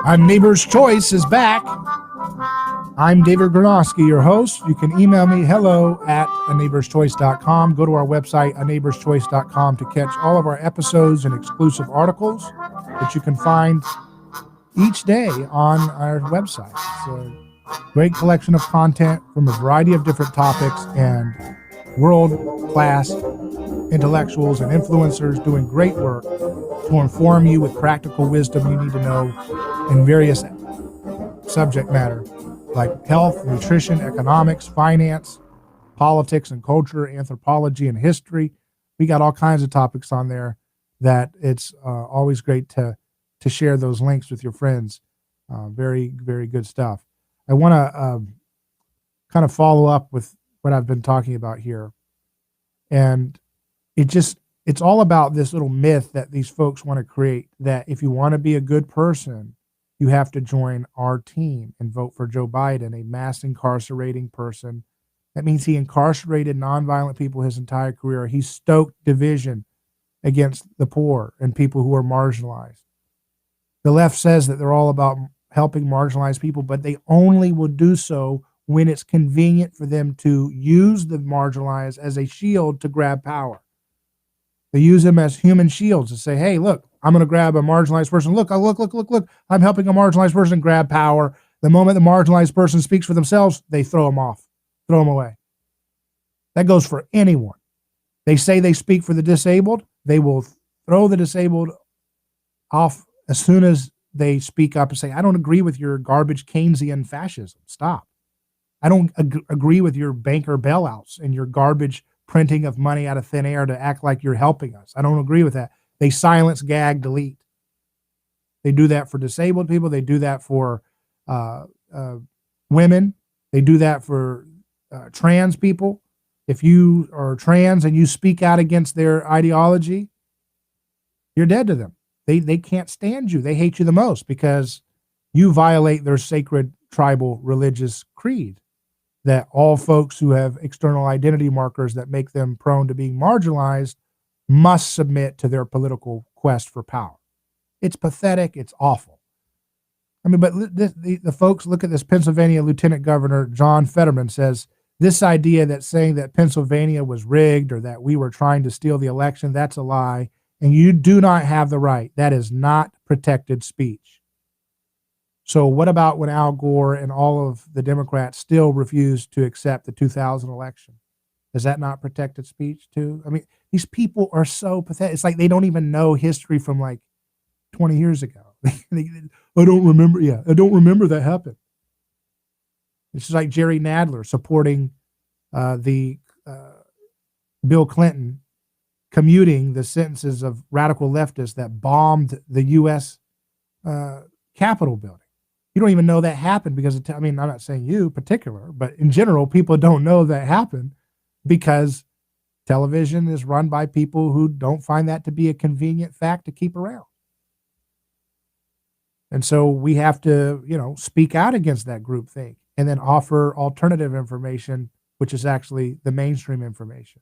A Neighbor's Choice is back. I'm David Gronowski, your host. You can email me hello@aneighborschoice.com. Go to our website, aneighborschoice.com, to catch all of our episodes and exclusive articles that you can find each day on our website. It's a great collection of content from a variety of different topics and world-class intellectuals and influencers doing great work to inform you with practical wisdom you need to know in various subject matter like health, nutrition, economics, finance, politics and culture, anthropology and history. We got all kinds of topics on there that it's always great to share those links with your friends. Very, very good stuff. I want to kind of follow up with what I've been talking about here. And it's all about this little myth that these folks want to create, that if you want to be a good person, you have to join our team and vote for Joe Biden, a mass incarcerating person. That means he incarcerated nonviolent people his entire career. He stoked division against the poor and people who are marginalized. The left says that they're all about helping marginalized people, but they only will do so when it's convenient for them to use the marginalized as a shield to grab power. They use them as human shields to say, hey, look, I'm going to grab a marginalized person. Look, I'm helping a marginalized person grab power. The moment the marginalized person speaks for themselves, they throw them off, throw them away. That goes for anyone. They say they speak for the disabled. They will throw the disabled off as soon as they speak up and say, I don't agree with your garbage Keynesian fascism. Stop. I don't agree with your banker bailouts and your garbage printing of money out of thin air to act like you're helping us. I don't agree with that. They silence, gag, delete. They do that for disabled people. They do that for women. They do that for trans people. If you are trans and you speak out against their ideology, you're dead to them. They can't stand you. They hate you the most because you violate their sacred tribal religious creed, that all folks who have external identity markers that make them prone to being marginalized must submit to their political quest for power. It's pathetic. It's awful. I mean, but the folks, look at this. Pennsylvania Lieutenant Governor John Fetterman says this idea that saying that Pennsylvania was rigged or that we were trying to steal the election, that's a lie. And you do not have the right. That is not protected speech. So what about when Al Gore and all of the Democrats still refused to accept the 2000 election? Is that not protected speech too? I mean, these people are so pathetic. It's like they don't even know history from like 20 years ago. I don't remember. Yeah, I don't remember that happened. It's like Jerry Nadler supporting the Bill Clinton commuting the sentences of radical leftists that bombed the U.S. Capitol building. You don't even know that happened because, I mean, I'm not saying you particular, but in general, people don't know that happened because television is run by people who don't find that to be a convenient fact to keep around. And so we have to, speak out against that groupthink and then offer alternative information, which is actually the mainstream information.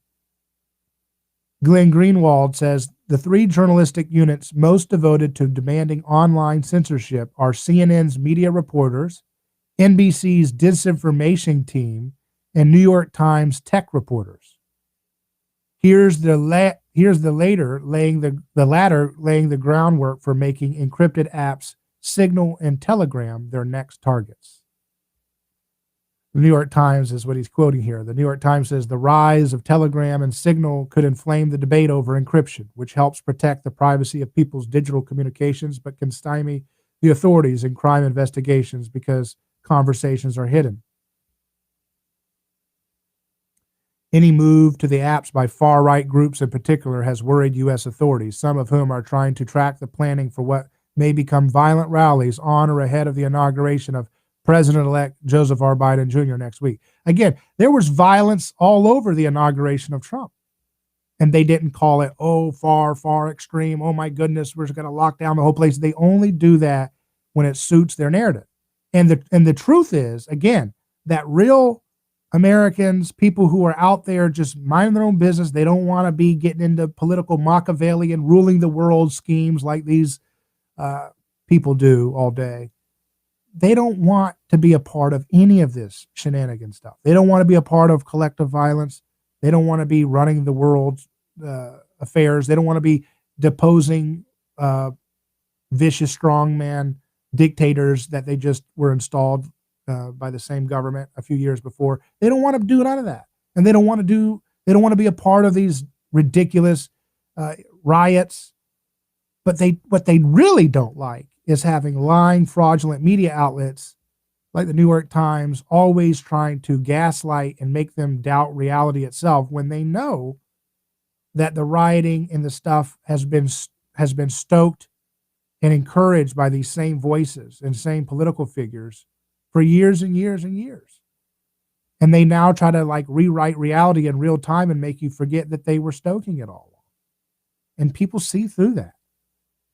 Glenn Greenwald says the three journalistic units most devoted to demanding online censorship are CNN's media reporters, NBC's disinformation team, and New York Times tech reporters. Here's the latter laying the groundwork for making encrypted apps Signal and Telegram their next targets. The New York Times is what he's quoting here. The New York Times says the rise of Telegram and Signal could inflame the debate over encryption, which helps protect the privacy of people's digital communications, but can stymie the authorities in crime investigations because conversations are hidden. Any move to the apps by far-right groups in particular has worried U.S. authorities, some of whom are trying to track the planning for what may become violent rallies on or ahead of the inauguration of President-elect Joseph R. Biden Jr. next week. Again, there was violence all over the inauguration of Trump. And they didn't call it, far, far extreme. Oh, my goodness, we're going to lock down the whole place. They only do that when it suits their narrative. And the truth is, again, that real Americans, people who are out there just minding their own business, they don't want to be getting into political Machiavellian ruling the world schemes like these people do all day. They don't want to be a part of any of this shenanigan stuff. They don't want to be a part of collective violence. They don't want to be running the world's affairs. They don't want to be deposing vicious strongman dictators that they just were installed by the same government a few years before. They don't want to do none of that. And they don't want to be a part of these ridiculous riots. But what they really don't like is having lying, fraudulent media outlets like the New York Times always trying to gaslight and make them doubt reality itself when they know that the rioting and the stuff has been stoked and encouraged by these same voices and same political figures for years and years and years. And they now try to like rewrite reality in real time and make you forget that they were stoking it all along. And people see through that.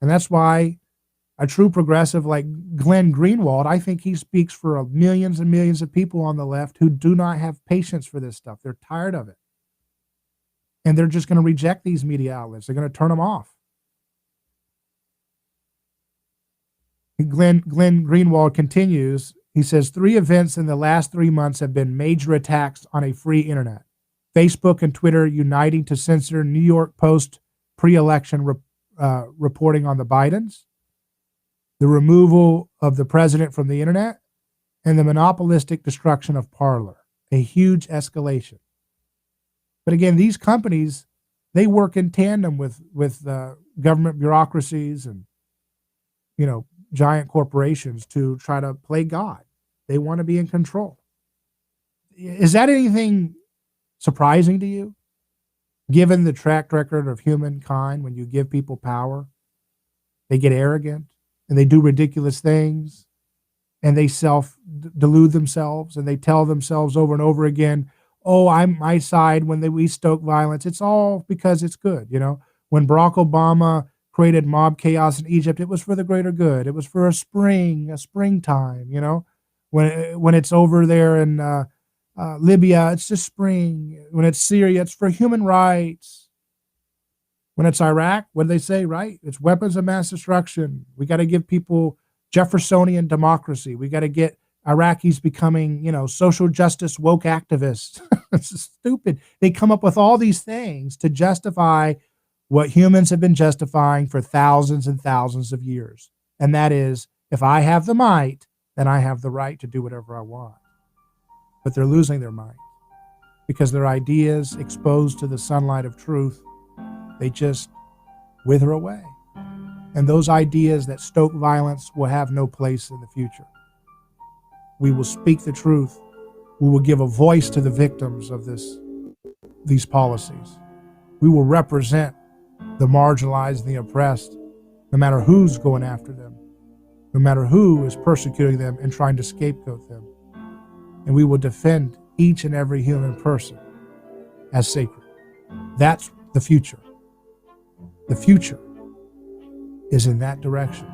And that's why a true progressive like Glenn Greenwald, I think he speaks for millions and millions of people on the left who do not have patience for this stuff. They're tired of it. And they're just going to reject these media outlets. They're going to turn them off. Glenn Greenwald continues. He says, 3 events in the last 3 months have been major attacks on a free internet. Facebook and Twitter uniting to censor New York Post pre-election reporting on the Bidens, the removal of the president from the internet, and the monopolistic destruction of Parler, a huge escalation. But again, these companies, they work in tandem with government bureaucracies and, giant corporations to try to play God. They want to be in control. Is that anything surprising to you? Given the track record of humankind, when you give people power, they get arrogant and they do ridiculous things and they self-delude themselves and they tell themselves over and over again, oh, I'm my side when we stoke violence. It's all because it's good. When Barack Obama created mob chaos in Egypt, it was for the greater good. It was for a springtime, when it's over there in Libya, it's just spring. When it's Syria, it's for human rights. When it's Iraq, what do they say, right? It's weapons of mass destruction. We got to give people Jeffersonian democracy. We got to get Iraqis becoming, social justice woke activists. It's stupid. They come up with all these things to justify what humans have been justifying for thousands and thousands of years. And that is, if I have the might, then I have the right to do whatever I want. But they're losing their mind because their ideas exposed to the sunlight of truth, they just wither away. And those ideas that stoke violence will have no place in the future. We will speak the truth. We will give a voice to the victims of these policies. We will represent the marginalized and the oppressed, no matter who's going after them, no matter who is persecuting them and trying to scapegoat them. And we will defend each and every human person as sacred. That's the future. The future is in that direction.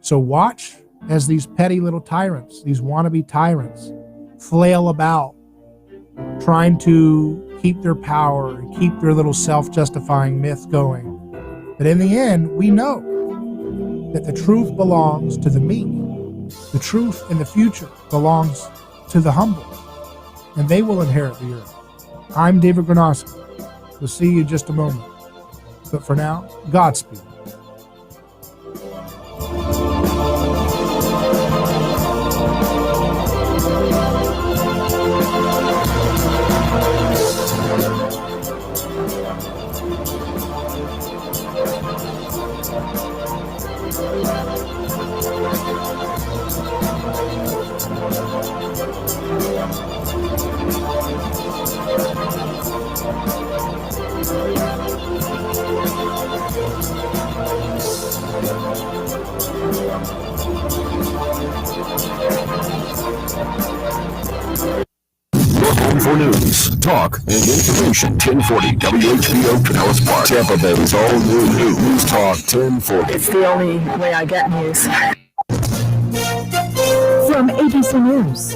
So watch as these petty little tyrants, these wannabe tyrants, flail about, trying to keep their power and keep their little self-justifying myth going. But in the end, we know that the truth belongs to the meek. The truth in the future belongs to the humble, and they will inherit the earth. I'm David Granowski. We'll see you in just a moment. But for now, Godspeed. For news, talk, and information. 1040 WHBO Pinellas Park, Tampa Bay's all new News Talk 1040. It's the only way I get news. From ABC News,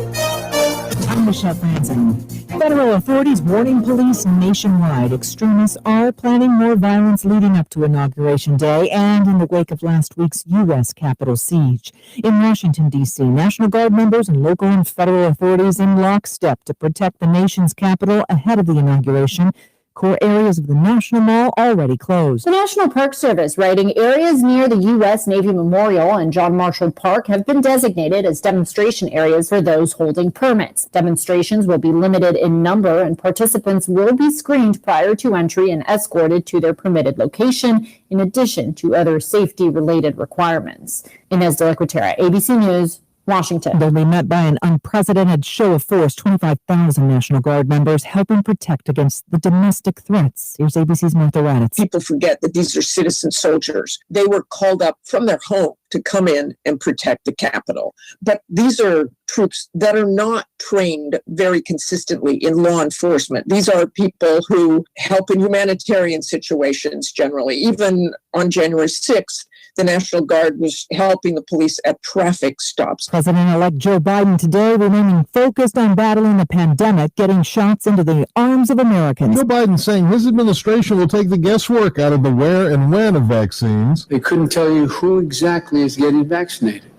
I'm Michelle Franzen. Federal authorities warning police nationwide extremists are planning more violence leading up to Inauguration Day and in the wake of last week's U.S. Capitol siege. In Washington, D.C., National Guard members and local and federal authorities in lockstep to protect the nation's capital ahead of the inauguration. Core areas of the National Mall already closed. The National Park Service writing areas near the U.S. Navy Memorial and John Marshall Park have been designated as demonstration areas for those holding permits. Demonstrations will be limited in number and participants will be screened prior to entry and escorted to their permitted location, in addition to other safety-related requirements. Inez de la Cuetara, ABC News, Washington. They'll be met by an unprecedented show of force, 25,000 National Guard members helping protect against the domestic threats. Here's ABC's Martha Raddatz. People forget that these are citizen soldiers. They were called up from their home to come in and protect the Capitol. But these are troops that are not trained very consistently in law enforcement. These are people who help in humanitarian situations generally. Even on January 6th, the National Guard was helping the police at traffic stops. President-elect Joe Biden today remaining focused on battling the pandemic, getting shots into the arms of Americans. Joe Biden saying his administration will take the guesswork out of the where and when of vaccines. They couldn't tell you who exactly is getting vaccinated.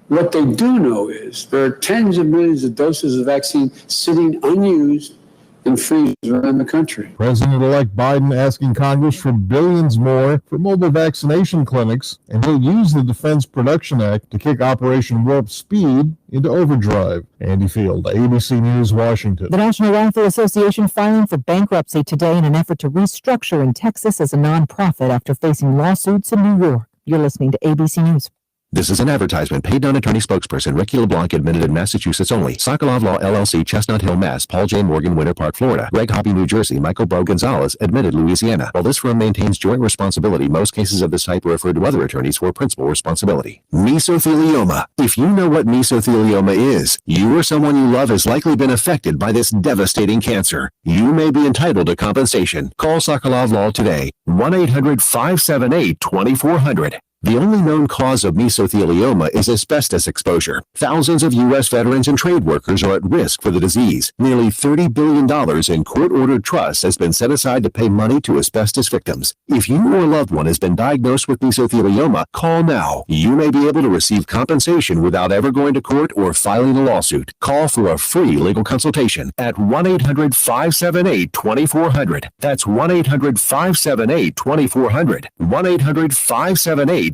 What they do know is there are tens of millions of doses of vaccine sitting unused in freezers around the country. President-elect Biden asking Congress for billions more for mobile vaccination clinics, and he'll use the Defense Production Act to kick Operation Warp Speed into overdrive. Andy Field, ABC News, Washington. The National Rifle Association filing for bankruptcy today in an effort to restructure in Texas as a nonprofit after facing lawsuits in New York. You're listening to ABC News. This is an advertisement. Paid non-attorney spokesperson Ricky LeBlanc, admitted in Massachusetts only. Sokolov Law LLC, Chestnut Hill, Mass. Paul J. Morgan, Winter Park, Florida. Greg Hoppy, New Jersey. Michael Bo Gonzalez, admitted Louisiana. While this firm maintains joint responsibility, most cases of this type are referred to other attorneys for principal responsibility. Mesothelioma. If you know what mesothelioma is, you or someone you love has likely been affected by this devastating cancer. You may be entitled to compensation. Call Sokolov Law today. 1-800-578-2400. The only known cause of mesothelioma is asbestos exposure. Thousands of U.S. veterans and trade workers are at risk for the disease. Nearly $30 billion in court-ordered trusts has been set aside to pay money to asbestos victims. If you or a loved one has been diagnosed with mesothelioma, call now. You may be able to receive compensation without ever going to court or filing a lawsuit. Call for a free legal consultation at 1-800-578-2400. That's 1-800-578-2400. 1-800-578-2400.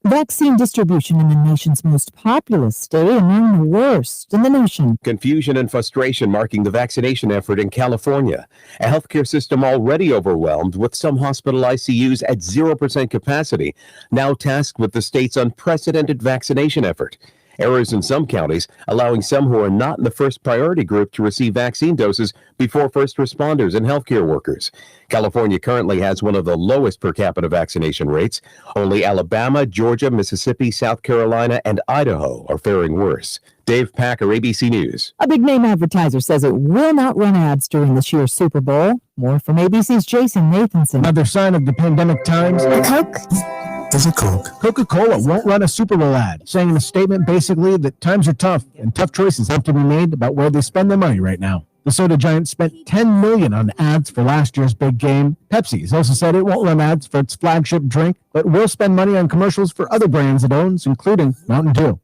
Vaccine distribution in the nation's most populous state among the worst in the nation. Confusion and frustration marking the vaccination effort in California. A healthcare system already overwhelmed, with some hospital ICUs at 0% capacity, now tasked with the state's unprecedented vaccination effort. Errors in some counties, allowing some who are not in the first priority group to receive vaccine doses before first responders and healthcare workers. California currently has one of the lowest per capita vaccination rates. Only Alabama, Georgia, Mississippi, South Carolina, and Idaho are faring worse. Dave Packer, ABC News. A big-name advertiser says it will not run ads during this year's Super Bowl. More from ABC's Jason Nathanson. Another sign of the pandemic times. Coke? There's a Coke. Coca-Cola won't run a Super Bowl ad, saying in a statement basically that times are tough and tough choices have to be made about where they spend their money right now. The soda giant spent $10 million on ads for last year's big game. Pepsi has also said it won't run ads for its flagship drink, but will spend money on commercials for other brands it owns, including Mountain Dew.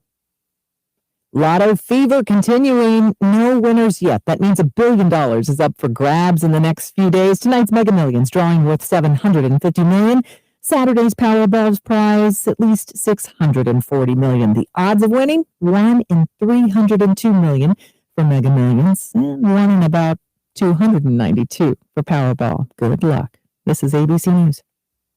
Lotto fever continuing. No winners yet. That means $1 billion is up for grabs in the next few days. Tonight's Mega Millions drawing worth $750 million. Saturday's Powerball prize, at least $640 million. The odds of winning, 1 in 302 million for Mega Millions, and 1 in about 292 for Powerball. Good luck. This is ABC News.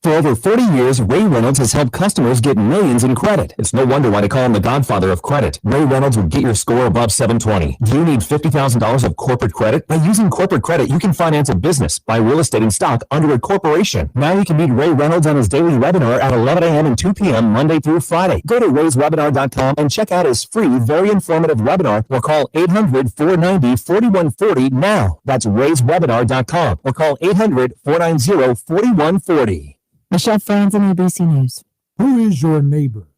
For over 40 years, Ray Reynolds has helped customers get millions in credit. It's no wonder why they call him the godfather of credit. Ray Reynolds will get your score above 720. Do you need $50,000 of corporate credit? By using corporate credit, you can finance a business, buy real estate and stock under a corporation. Now you can meet Ray Reynolds on his daily webinar at 11 a.m. and 2 p.m. Monday through Friday. Go to rayswebinar.com and check out his free, very informative webinar or call 800-490-4140 now. That's rayswebinar.com or call 800-490-4140. Michelle Franzen, ABC News. Who is your neighbor?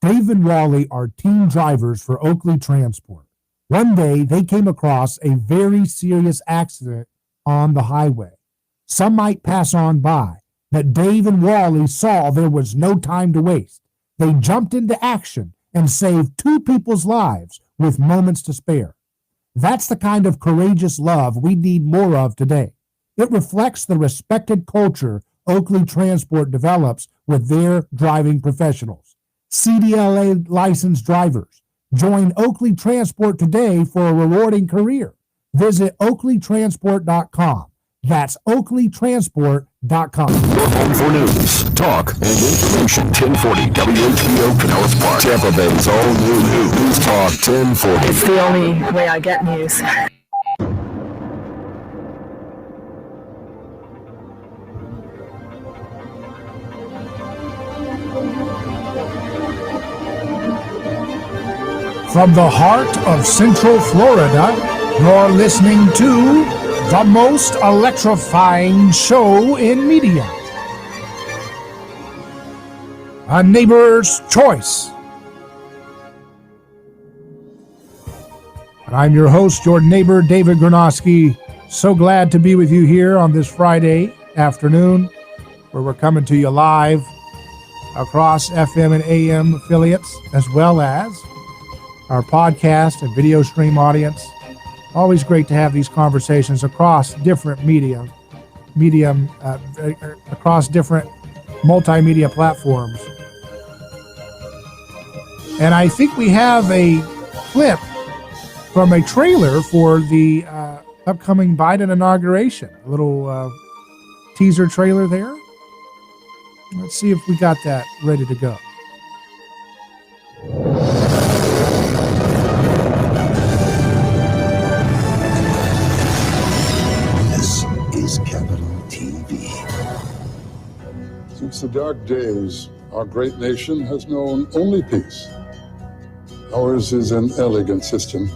Dave and Wally are team drivers for Oakley Transport. One day, they came across a very serious accident on the highway. Some might pass on by, but Dave and Wally saw there was no time to waste. They jumped into action and saved 2 people's lives with moments to spare. That's the kind of courageous love we need more of today. It reflects the respected culture Oakley Transport develops with their driving professionals. CDLA licensed drivers. Join Oakley Transport today for a rewarding career. Visit oakleytransport.com. That's oakleytransport.com. Your home for news, talk, and information. 1040 WHBO Pinellas Park. Tampa Bay's all new news talk 1040. It's the only way I get news. From the heart of Central Florida, you're listening to the most electrifying show in media. A Neighbor's Choice. And I'm your host, your neighbor, David Gronowski. So glad to be with you here on this Friday afternoon, where we're coming to you live across FM and AM affiliates, as well as our podcast and video stream audience. Always great to have these conversations across different across different multimedia platforms. And I think we have a clip from a trailer for the upcoming Biden inauguration. A little teaser trailer there. Let's see if we got that ready to go. Since the dark days, our great nation has known only peace. Ours is an elegant system,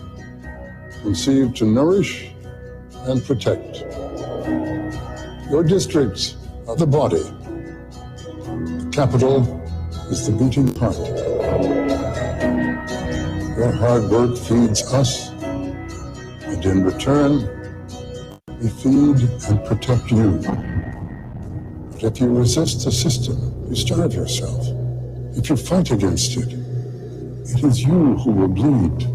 conceived to nourish and protect. Your districts are the body. The capital is the beating heart. Your hard work feeds us, and in return, we feed and protect you. But if you resist the system, you starve yourself. If you fight against it, it is you who will bleed.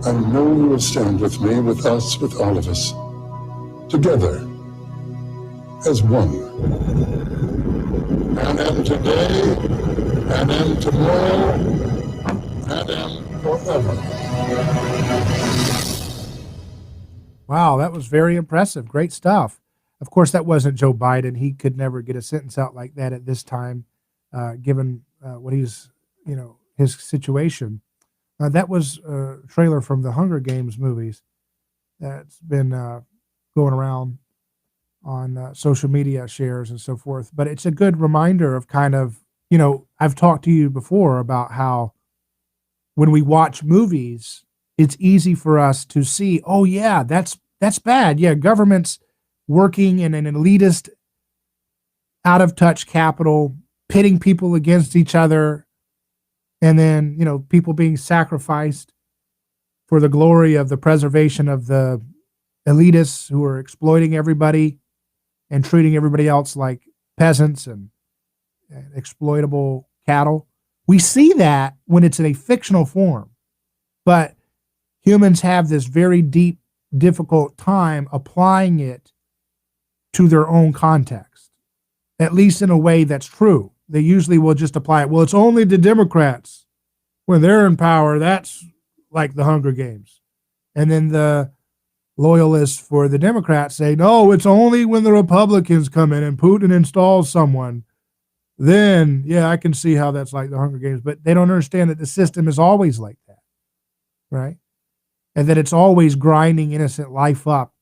I know you will stand with me, with us, with all of us, together, as one. An end today, an end tomorrow, an end forever. Wow, that was very impressive. Great stuff. Of course, that wasn't Joe Biden. He could never get a sentence out like that at this time, given what he's, his situation. That was a trailer from the Hunger Games movies that's been going around on social media shares and so forth. But it's a good reminder of kind of, I've talked to you before about how when we watch movies, it's easy for us to see, oh yeah, that's bad. Yeah, government's working in an elitist, out of touch capital, pitting people against each other, and then, people being sacrificed for the glory of the preservation of the elitists who are exploiting everybody and treating everybody else like peasants and exploitable cattle. We see that when it's in a fictional form, but humans have this very deep, difficult time applying it to their own context, at least in a way that's true. They usually will just apply it. Well, it's only the Democrats when they're in power. That's like the Hunger Games. And then the loyalists for the Democrats say, no, it's only when the Republicans come in and Putin installs someone. Then, yeah, I can see how that's like the Hunger Games. But they don't understand that the system is always like that, right? And that it's always grinding innocent life up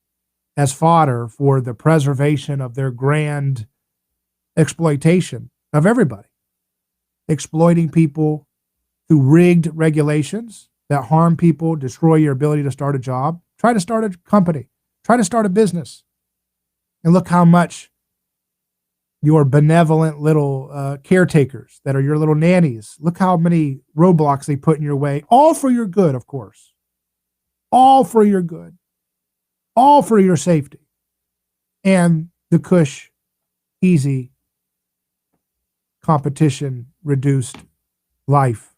as fodder for the preservation of their grand exploitation of everybody, exploiting people through rigged regulations that harm people, destroy your ability to start a job, try to start a company, try to start a business. And look how much your benevolent little caretakers that are your little nannies, look how many roadblocks they put in your way, all for your good, of course, all for your good, all for your safety, and the cush, easy, competition reduced life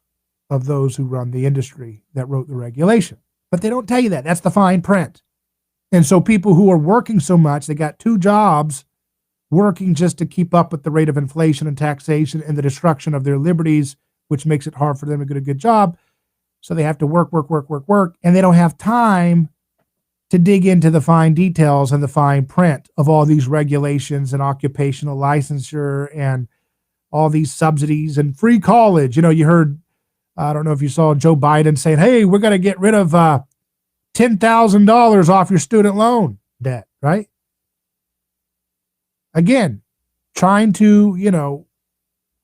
of those who run the industry that wrote the regulation. But they don't tell you that. That's the fine print. And so people who are working so much, they got two jobs working just to keep up with the rate of inflation and taxation and the destruction of their liberties, which makes it hard for them to get a good job. So they have to work, and they don't have time to dig into the fine details and the fine print of all these regulations and occupational licensure and all these subsidies and free college. You know, you heard, I don't know if you saw Joe Biden saying, hey, we're going to get rid of $10,000 off your student loan debt, right? Again, trying to, you know,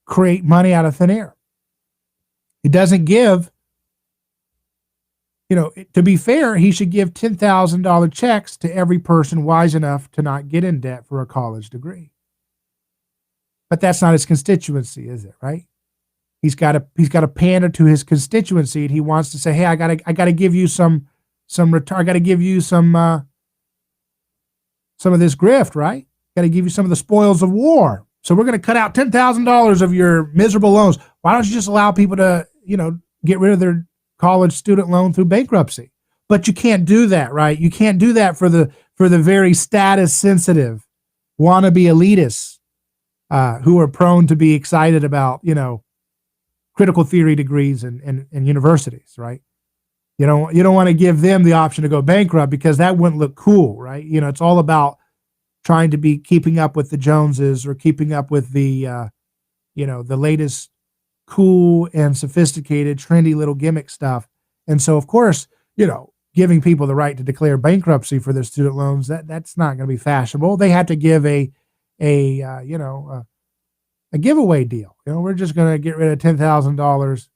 create money out of thin air. He doesn't give, you know, to be fair, he should give $10,000 checks to every person wise enough to not get in debt for a college degree. But that's not his constituency, is it, right? He's got to pander to his constituency, and he wants to say, "Hey, I gotta give you some return. I gotta give you some of this grift, right? Got to give you some of the spoils of war. So we're going to cut out $10,000 of your miserable loans. Why don't you just allow people to, you know, get rid of their college student loan through bankruptcy?" But you can't do that, right? You can't do that for the very status sensitive, wannabe elitists who are prone to be excited about, you know, critical theory degrees and universities, right? You don't want to give them the option to go bankrupt because that wouldn't look cool, right? You know, it's all about trying to be keeping up with the Joneses or keeping up with the, you know, the latest cool and sophisticated, trendy little gimmick stuff. And so, of course, you know, giving people the right to declare bankruptcy for their student loans, that's not going to be fashionable. They have to give a giveaway deal. You know, we're just going to get rid of $10,000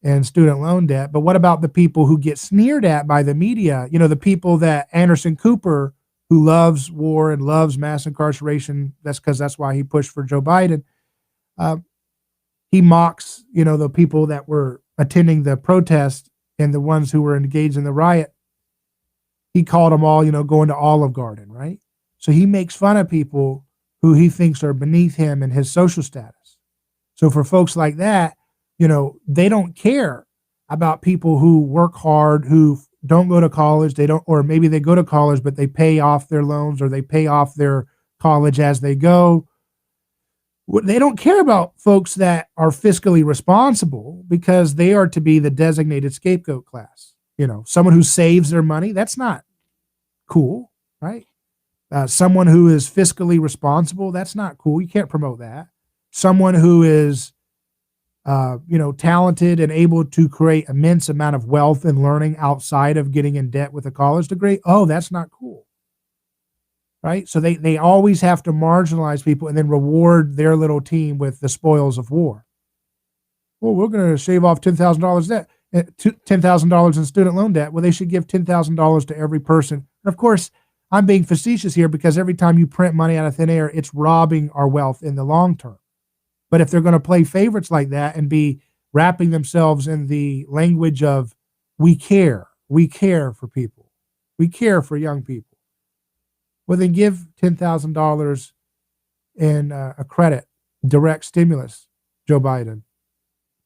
in student loan debt. But what about the people who get sneered at by the media? You know, the people that Anderson Cooper, who loves war and loves mass incarceration, that's why he pushed for Joe Biden. He mocks, you know, the people that were attending the protest and the ones who were engaged in the riot. He called them all, you know, going to Olive Garden, right? So he makes fun of people who he thinks are beneath him in his social status. So for folks like that, you know, they don't care about people who work hard, who don't go to college, or maybe they go to college, but they pay off their loans or they pay off their college as they go. They don't care about folks that are fiscally responsible because they are to be the designated scapegoat class. You know, someone who saves their money, that's not cool, right? Someone who is fiscally responsible, that's not cool. You can't promote that. Someone who is, you know, talented and able to create immense amount of wealth and learning outside of getting in debt with a college degree, oh, that's not cool. Right? So they always have to marginalize people and then reward their little team with the spoils of war. Well, we're going to shave off $10,000 debt, $10,000 in student loan debt. Well, they should give $10,000 to every person. And of course, I'm being facetious here because every time you print money out of thin air, it's robbing our wealth in the long term. But if they're going to play favorites like that and be wrapping themselves in the language of we care for people, we care for young people, well, then give $10,000 in a credit, direct stimulus, Joe Biden,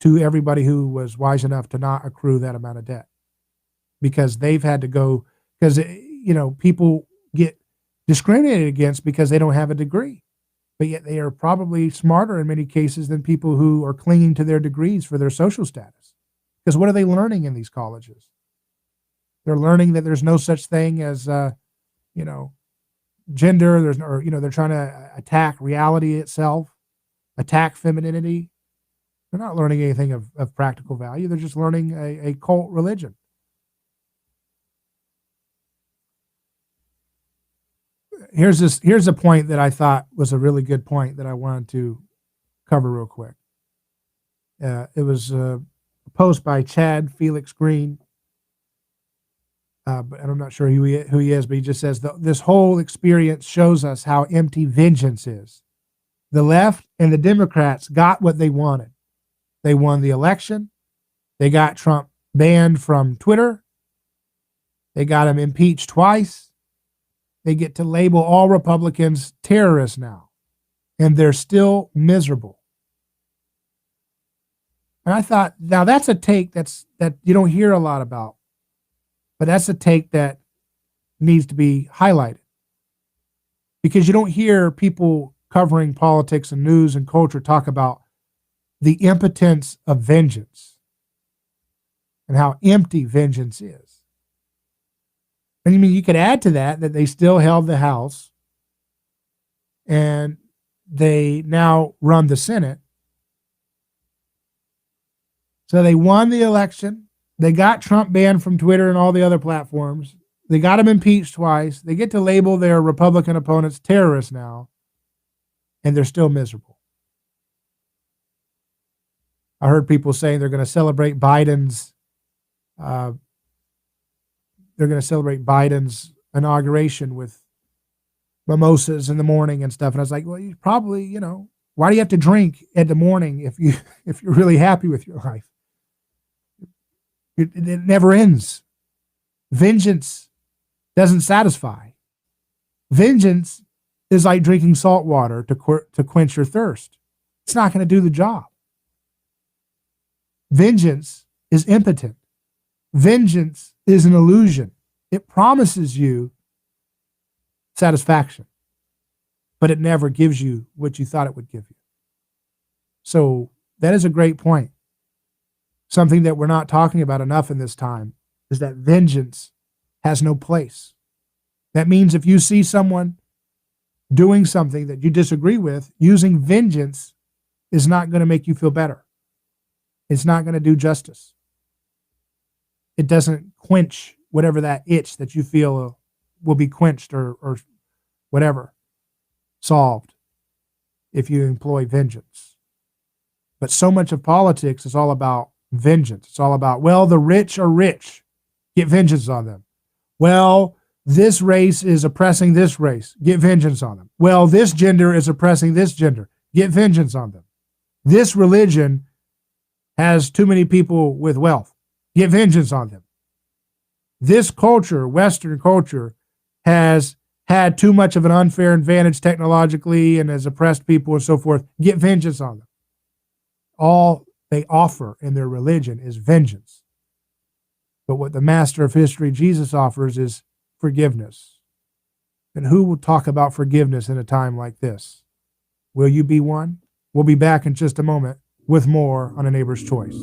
to everybody who was wise enough to not accrue that amount of debt, because they've had to go, because, you know, people get discriminated against because they don't have a degree, but yet they are probably smarter in many cases than people who are clinging to their degrees for their social status. Because what are they learning in these colleges? They're learning that there's no such thing as, you know, gender. They're trying to attack reality itself, attack femininity. They're not learning anything of practical value. They're just learning a cult religion. Here's a point that I thought was a really good point that I wanted to cover real quick. It was a post by Chad Felix Green. But I'm not sure who he is, but he just says this whole experience shows us how empty vengeance is. The left and the Democrats got what they wanted. They won the election. They got Trump banned from Twitter. They got him impeached twice. They get to label all Republicans terrorists now, and they're still miserable. And I thought, now that's a take that you don't hear a lot about But that's a take that needs to be highlighted, because you don't hear people covering politics and news and culture talk about the impotence of vengeance and how empty vengeance is. And I mean, you could add to that they still held the House and they now run the Senate. So they won the election. They got Trump banned from Twitter and all the other platforms. They got him impeached twice. They get to label their Republican opponents terrorists now, and they're still miserable. I heard people saying they're going to celebrate Biden's inauguration with mimosas in the morning and stuff. And I was like, well, you probably, why do you have to drink in the morning if you're really happy with your life? It never ends. Vengeance doesn't satisfy. Vengeance is like drinking salt water to quench your thirst. It's not going to do the job. Vengeance is impotent. Vengeance is an illusion. It promises you satisfaction, but it never gives you what you thought it would give you. So that is a great point. Something that we're not talking about enough in this time is that vengeance has no place. That means if you see someone doing something that you disagree with, using vengeance is not going to make you feel better. It's not going to do justice. It doesn't quench whatever that itch that you feel will be quenched or whatever, solved if you employ vengeance. But so much of politics is all about vengeance. It's all about, well, the rich are rich. Get vengeance on them. Well, this race is oppressing this race. Get vengeance on them. Well, this gender is oppressing this gender. Get vengeance on them. This religion has too many people with wealth. Get vengeance on them. This culture, Western culture, has had too much of an unfair advantage technologically and has oppressed people and so forth. Get vengeance on them. All they offer in their religion is vengeance. But what the master of history, Jesus, offers is forgiveness. And who will talk about forgiveness in a time like this? Will you be one? We'll be back in just a moment with more on A Neighbor's Choice.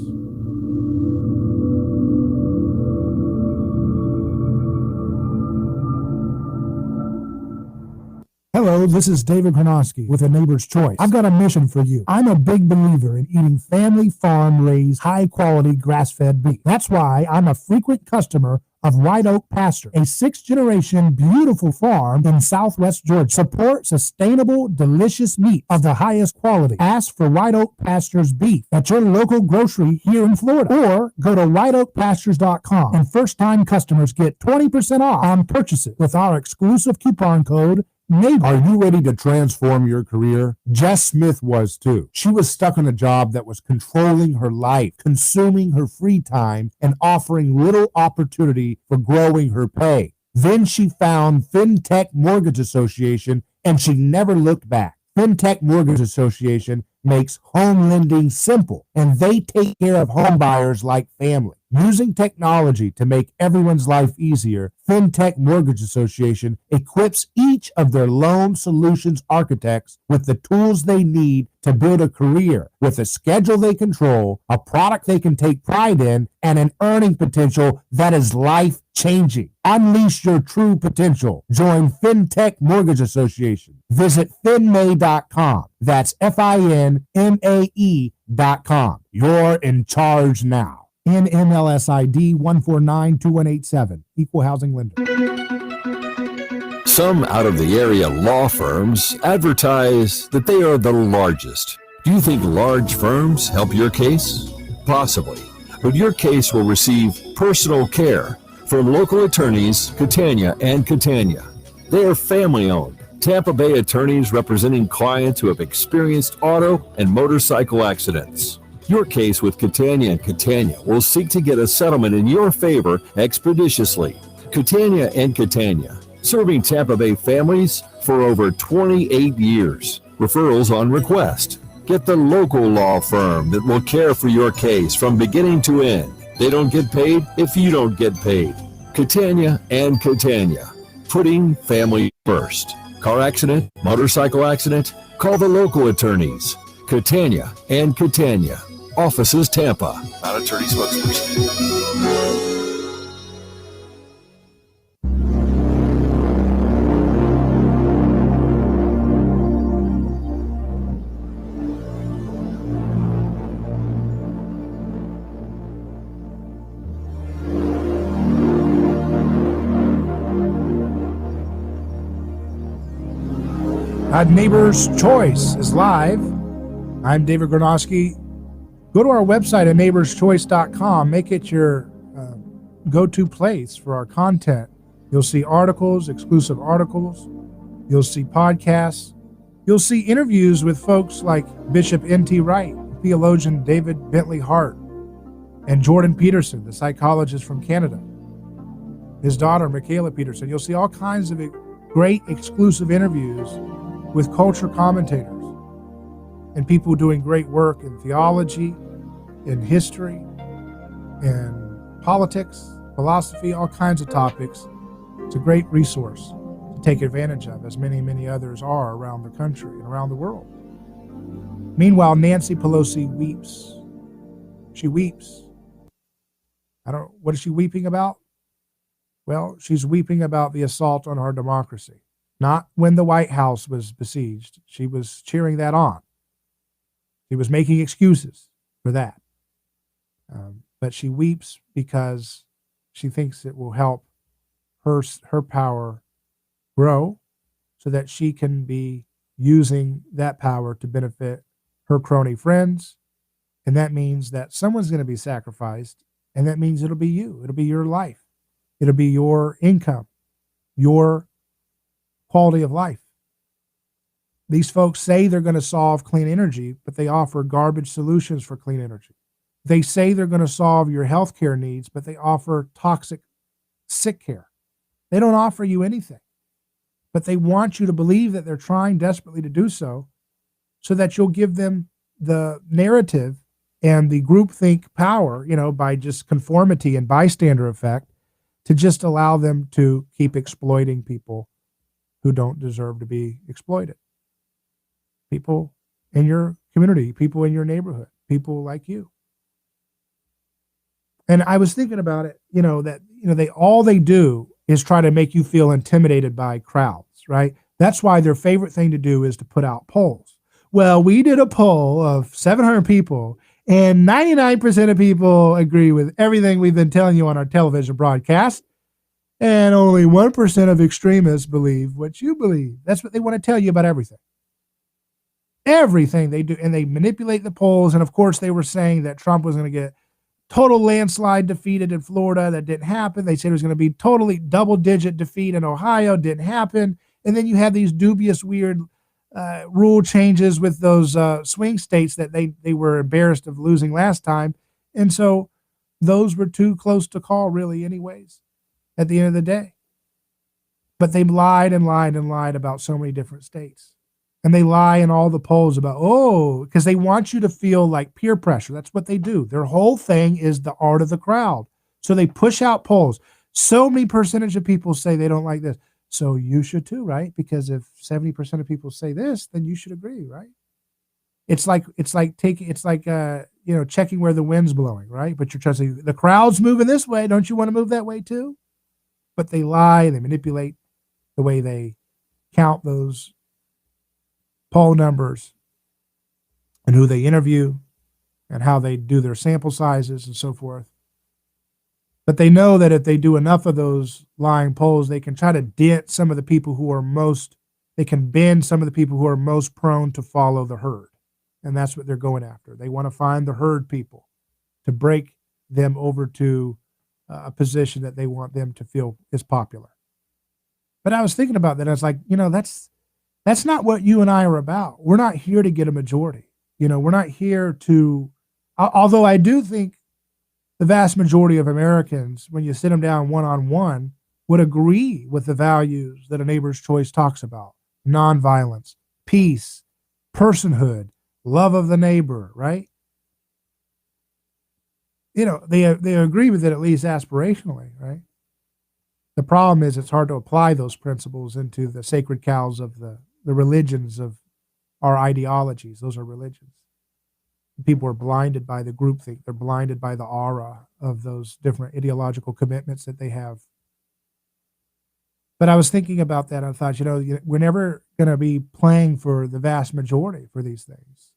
Hello, this is David Gronowski with A Neighbor's Choice. I've got a mission for you. I'm a big believer in eating family farm-raised, high-quality, grass-fed beef. That's why I'm a frequent customer of White Oak Pasture, a sixth-generation beautiful farm in southwest Georgia. Support sustainable, delicious meat of the highest quality. Ask for White Oak Pasture's beef at your local grocery here in Florida, or go to whiteoakpastures.com, and first-time customers get 20% off on purchases with our exclusive coupon code NEIGHBOR. Are you ready to transform your career? Jess Smith was too. She was stuck in a job that was controlling her life, consuming her free time, and offering little opportunity for growing her pay. Then she found FinTech Mortgage Association, and she never looked back. FinTech Mortgage Association makes home lending simple, and they take care of home buyers like family. Using technology to make everyone's life easier, FinTech Mortgage Association equips each of their loan solutions architects with the tools they need to build a career with a schedule they control, a product they can take pride in, and an earning potential that is life-changing. Unleash your true potential. Join FinTech Mortgage Association. Visit finmay.com. That's FINMAE.com. You're in charge now. NMLS ID 1492187. Equal housing lender. Some out-of-the-area law firms advertise that they are the largest. Do you think large firms help your case? Possibly. But your case will receive personal care from local attorneys Catania and Catania. They are family-owned, Tampa Bay attorneys representing clients who have experienced auto and motorcycle accidents. Your case with Catania and Catania will seek to get a settlement in your favor expeditiously. Catania and Catania, serving Tampa Bay families for over 28 years. Referrals on request. Get the local law firm that will care for your case from beginning to end. They don't get paid if you don't get paid. Catania and Catania, putting family first. Car accident, motorcycle accident, call the local attorneys. Catania and Catania. Offices Tampa. Not attorney spokesperson. Neighbor's Choice is live. I'm David Gronowski. Go to our website at neighborschoice.com. Make it your go-to place for our content. You'll see articles, exclusive articles. You'll see podcasts. You'll see interviews with folks like Bishop N.T. Wright, theologian David Bentley Hart, and Jordan Peterson, the psychologist from Canada, his daughter, Michaela Peterson. You'll see all kinds of great exclusive interviews with culture commentators and people doing great work in theology, in history, in politics, philosophy, all kinds of topics. It's a great resource to take advantage of, as many, many others are around the country and around the world. Meanwhile, Nancy Pelosi weeps. She weeps. What is she weeping about? Well, she's weeping about the assault on our democracy. Not when the White House was besieged. She was cheering that on. She was making excuses for that. But she weeps because she thinks it will help her power grow so that she can be using that power to benefit her crony friends. And that means that someone's going to be sacrificed. And that means it'll be you. It'll be your life. It'll be your income, your quality of life. These folks say they're going to solve clean energy, but they offer garbage solutions for clean energy. They say they're going to solve your healthcare needs, but they offer toxic, sick care. They don't offer you anything, but they want you to believe that they're trying desperately to do so that you'll give them the narrative and the groupthink power, by just conformity and bystander effect, to just allow them to keep exploiting people who don't deserve to be exploited. People in your community, people in your neighborhood, people like you. And I was thinking about it, all they do is try to make you feel intimidated by crowds, right? That's why their favorite thing to do is to put out polls. Well, we did a poll of 700 people, and 99% of people agree with everything we've been telling you on our television broadcast. And only 1% of extremists believe what you believe. That's what they want to tell you about everything. Everything they do. And they manipulate the polls. And of course, they were saying that Trump was going to get total landslide defeated in Florida. That didn't happen. They said it was going to be totally double-digit defeat in Ohio. Didn't happen. And then you have these dubious, weird rule changes with those swing states that they were embarrassed of losing last time. And so those were too close to call, really, anyways, at the end of the day. But they lied and lied and lied about so many different states. And they lie in all the polls about, because they want you to feel like peer pressure. That's what they do. Their whole thing is the art of the crowd. So they push out polls. So many percentage of people say they don't like this. So you should too, right? Because if 70% of people say this, then you should agree, right? It's like checking where the wind's blowing, right? But you're trusting the crowd's moving this way. Don't you want to move that way too? But they lie, they manipulate the way they count those poll numbers and who they interview and how they do their sample sizes and so forth. But they know that if they do enough of those lying polls, they can try to dent some of the people who are they can bend some of the people who are most prone to follow the herd. And that's what they're going after. They want to find the herd people to break them over to a position that they want them to feel is popular. But I was thinking about that. I was like, that's not what you and I are about. We're not here to get a majority. We're not here to, although I do think the vast majority of Americans, when you sit them down one-on-one, would agree with the values that A Neighbor's Choice talks about. Nonviolence, peace, personhood, love of the neighbor, right? They agree with it, at least aspirationally, right? The problem is it's hard to apply those principles into the sacred cows of the religions of our ideologies. Those are religions. People are blinded by the groupthink. They're blinded by the aura of those different ideological commitments that they have. But I was thinking about that. I thought, we're never going to be playing for the vast majority for these things.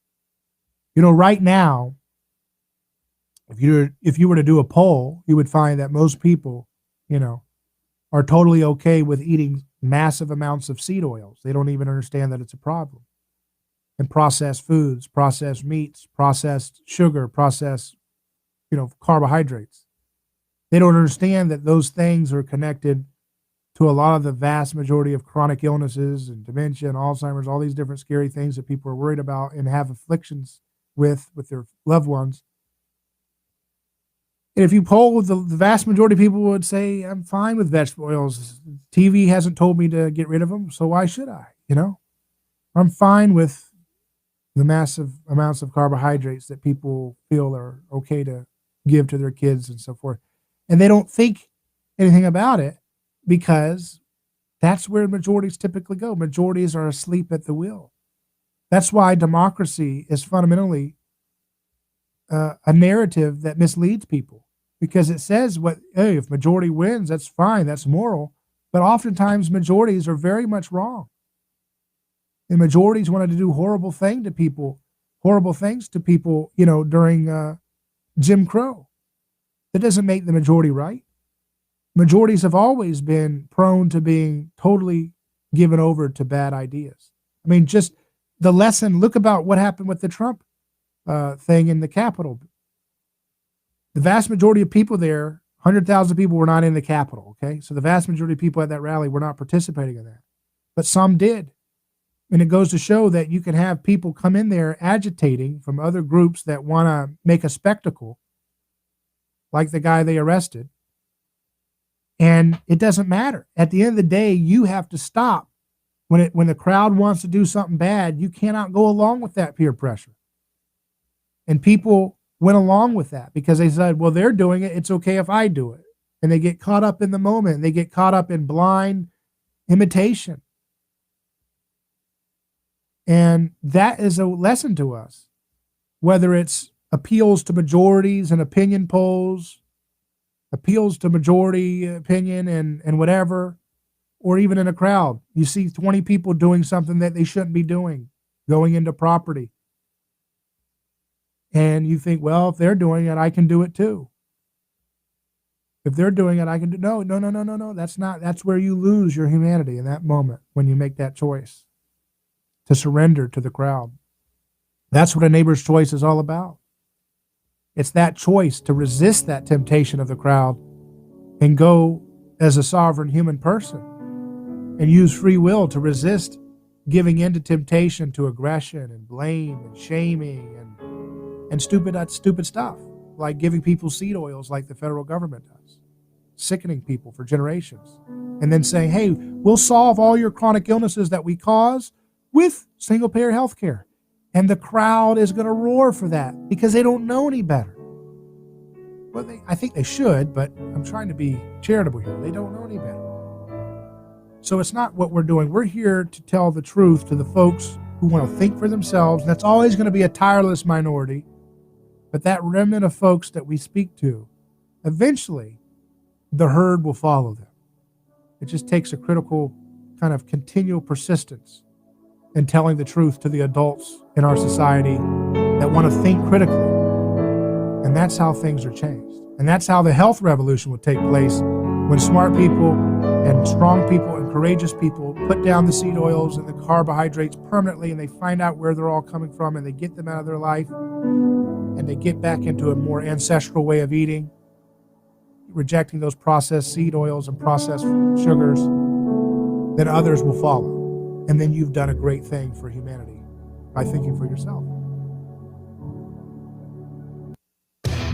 Right now, if you were to do a poll, you would find that most people, are totally okay with eating massive amounts of seed oils. They don't even understand that it's a problem. And processed foods, processed meats, processed sugar, processed, carbohydrates. They don't understand that those things are connected to a lot of the vast majority of chronic illnesses and dementia and Alzheimer's, all these different scary things that people are worried about and have afflictions with their loved ones. And if you poll, the vast majority of people would say, I'm fine with vegetable oils. TV hasn't told me to get rid of them, so why should I? I'm fine with the massive amounts of carbohydrates that people feel are okay to give to their kids and so forth. And they don't think anything about it because that's where majorities typically go. Majorities are asleep at the wheel. That's why democracy is fundamentally a narrative that misleads people. Because it says, hey, if majority wins, that's fine, that's moral. But oftentimes majorities are very much wrong. And majorities wanted to do horrible things to people, during Jim Crow. That doesn't make the majority right. Majorities have always been prone to being totally given over to bad ideas. I mean, just the lesson, look about what happened with the Trump thing in the Capitol. The vast majority of people there, 100,000 people were not in the Capitol, okay? So the vast majority of people at that rally were not participating in that. But some did. And it goes to show that you can have people come in there agitating from other groups that want to make a spectacle, like the guy they arrested. And it doesn't matter. At the end of the day, you have to stop. When the crowd wants to do something bad, you cannot go along with that peer pressure. And people went along with that because they said, well, they're doing it. It's okay if I do it. And they get caught up in the moment. They get caught up in blind imitation. And that is a lesson to us, whether it's appeals to majorities and opinion polls, appeals to majority opinion and whatever, or even in a crowd. You see 20 people doing something that they shouldn't be doing, going into property. And you think, well, if they're doing it, I can do it too. If they're doing it, I can do. No. That's where you lose your humanity in that moment when you make that choice to surrender to the crowd. That's what a neighbor's choice is all about. It's that choice to resist that temptation of the crowd and go as a sovereign human person and use free will to resist giving in to temptation, to aggression and blame and shaming and stupid stuff, like giving people seed oils like the federal government does, sickening people for generations, and then saying, hey, we'll solve all your chronic illnesses that we cause with single-payer health care. And the crowd is going to roar for that because they don't know any better. Well, I think they should, but I'm trying to be charitable here. They don't know any better. So it's not what we're doing. We're here to tell the truth to the folks who want to think for themselves. And that's always going to be a tireless minority. But that remnant of folks that we speak to, eventually the herd will follow them. It just takes a critical kind of continual persistence in telling the truth to the adults in our society that want to think critically. And that's how things are changed. And that's how the health revolution will take place, when smart people and strong people and courageous people put down the seed oils and the carbohydrates permanently, and they find out where they're all coming from, and they get them out of their life, and they get back into a more ancestral way of eating, rejecting those processed seed oils and processed sugars. Then others will follow. And then you've done a great thing for humanity by thinking for yourself.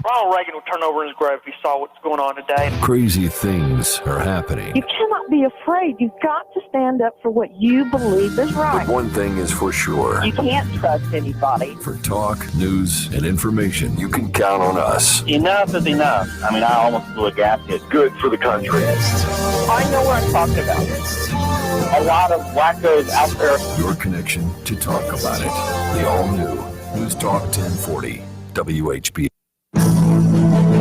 Ronald Reagan would turn over in his grave if he saw what's going on today. Crazy things are happening. You cannot be afraid. You've got to stand up for what you believe is right. But one thing is for sure. You can't trust anybody. For talk, news, and information, you can count on us. Enough is enough. I mean, I almost blew a gasket. Good for the country. I know what I'm talking about. A lot of wackos out there. Your connection to talk about it. The all-new News Talk 1040 WHP.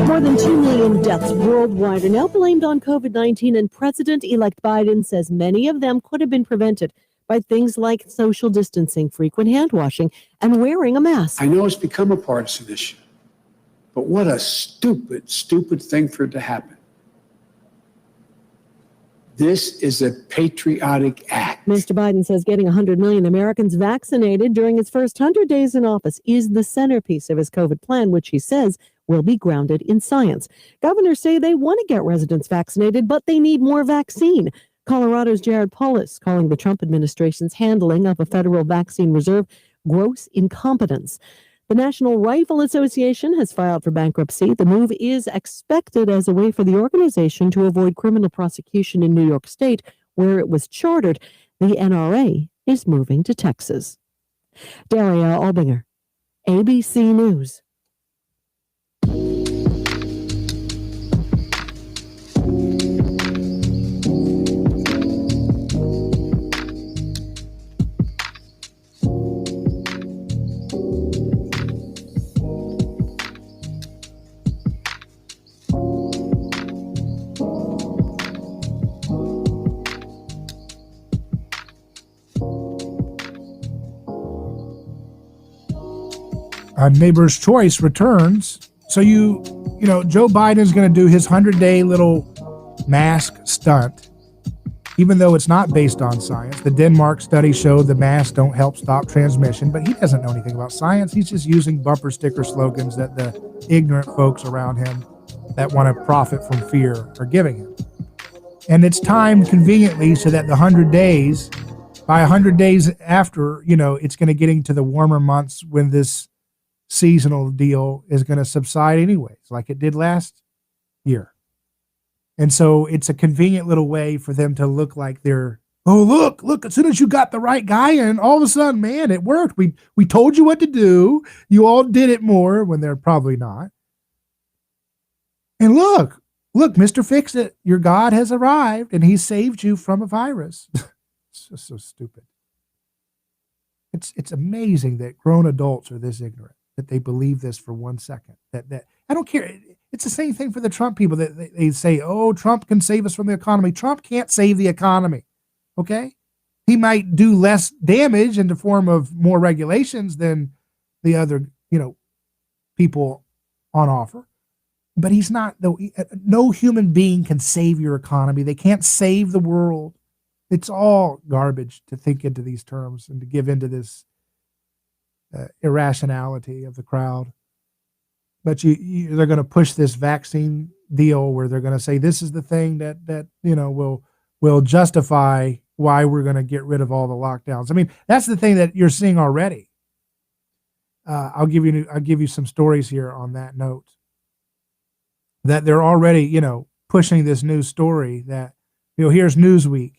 More than 2 million deaths worldwide are now blamed on COVID-19, and President-elect Biden says many of them could have been prevented by things like social distancing, frequent hand washing, and wearing a mask. I know it's become a partisan issue, but what a stupid, stupid thing for it to happen. This is a patriotic act. Mr. Biden says getting 100 million Americans vaccinated during his first 100 days in office is the centerpiece of his COVID plan, which he says will be grounded in science. Governors say they want to get residents vaccinated, but they need more vaccine. Colorado's Jared Polis calling the Trump administration's handling of a federal vaccine reserve gross incompetence. The National Rifle Association has filed for bankruptcy. The move is expected as a way for the organization to avoid criminal prosecution in New York State, where it was chartered. The NRA is moving to Texas. Daria Albinger, ABC News. Neighbor's Choice returns. So Joe Biden is going to do his 100-day little mask stunt, even though it's not based on science. The Denmark study showed the masks don't help stop transmission, but he doesn't know anything about science. He's just using bumper sticker slogans that the ignorant folks around him that want to profit from fear are giving him. And it's timed conveniently so that the 100 days, by 100 days after, it's going to get into the warmer months when this seasonal deal is going to subside anyways, like it did last year. And so it's a convenient little way for them to look like they're, oh, look, as soon as you got the right guy in, all of a sudden, man, it worked. We told you what to do. You all did it more, when they're probably not. And look, Mr. Fix-It, your God has arrived and he saved you from a virus. It's just so stupid. It's amazing that grown adults are this ignorant, that they believe this for 1 second. That I don't care. It's the same thing for the Trump people that they say, oh, Trump can save us from the economy. Trump can't save the economy. Okay. He might do less damage in the form of more regulations than the other, people on offer, but he's not, though. No human being can save your economy. They can't save the world. It's all garbage to think into these terms and to give into this irrationality of the crowd. But they're going to push this vaccine deal where they're going to say this is the thing that will justify why we're going to get rid of all the lockdowns. I mean, that's the thing that you're seeing already. I'll give you some stories here on that note, that they're already pushing this new story that here's Newsweek.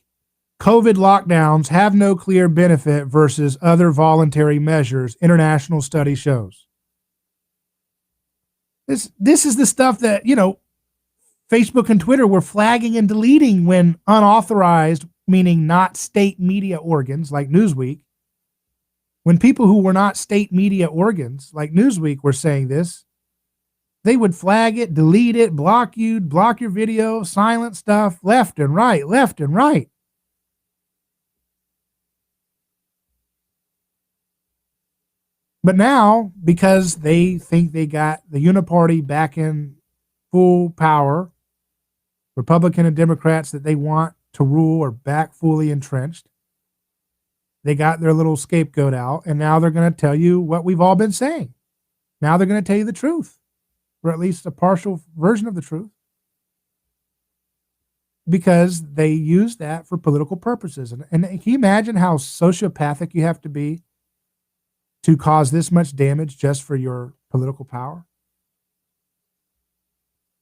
COVID lockdowns have no clear benefit versus other voluntary measures, international study shows. This is the stuff that, Facebook and Twitter were flagging and deleting when unauthorized, meaning not state media organs like Newsweek. When people who were not state media organs like Newsweek were saying this, they would flag it, delete it, block your video, silent stuff, left and right. But now, because they think they got the uniparty back in full power, Republican and Democrats that they want to rule are back fully entrenched. They got their little scapegoat out, and now they're going to tell you what we've all been saying. Now they're going to tell you the truth, or at least a partial version of the truth, because they use that for political purposes. And can you imagine how sociopathic you have to be to cause this much damage just for your political power?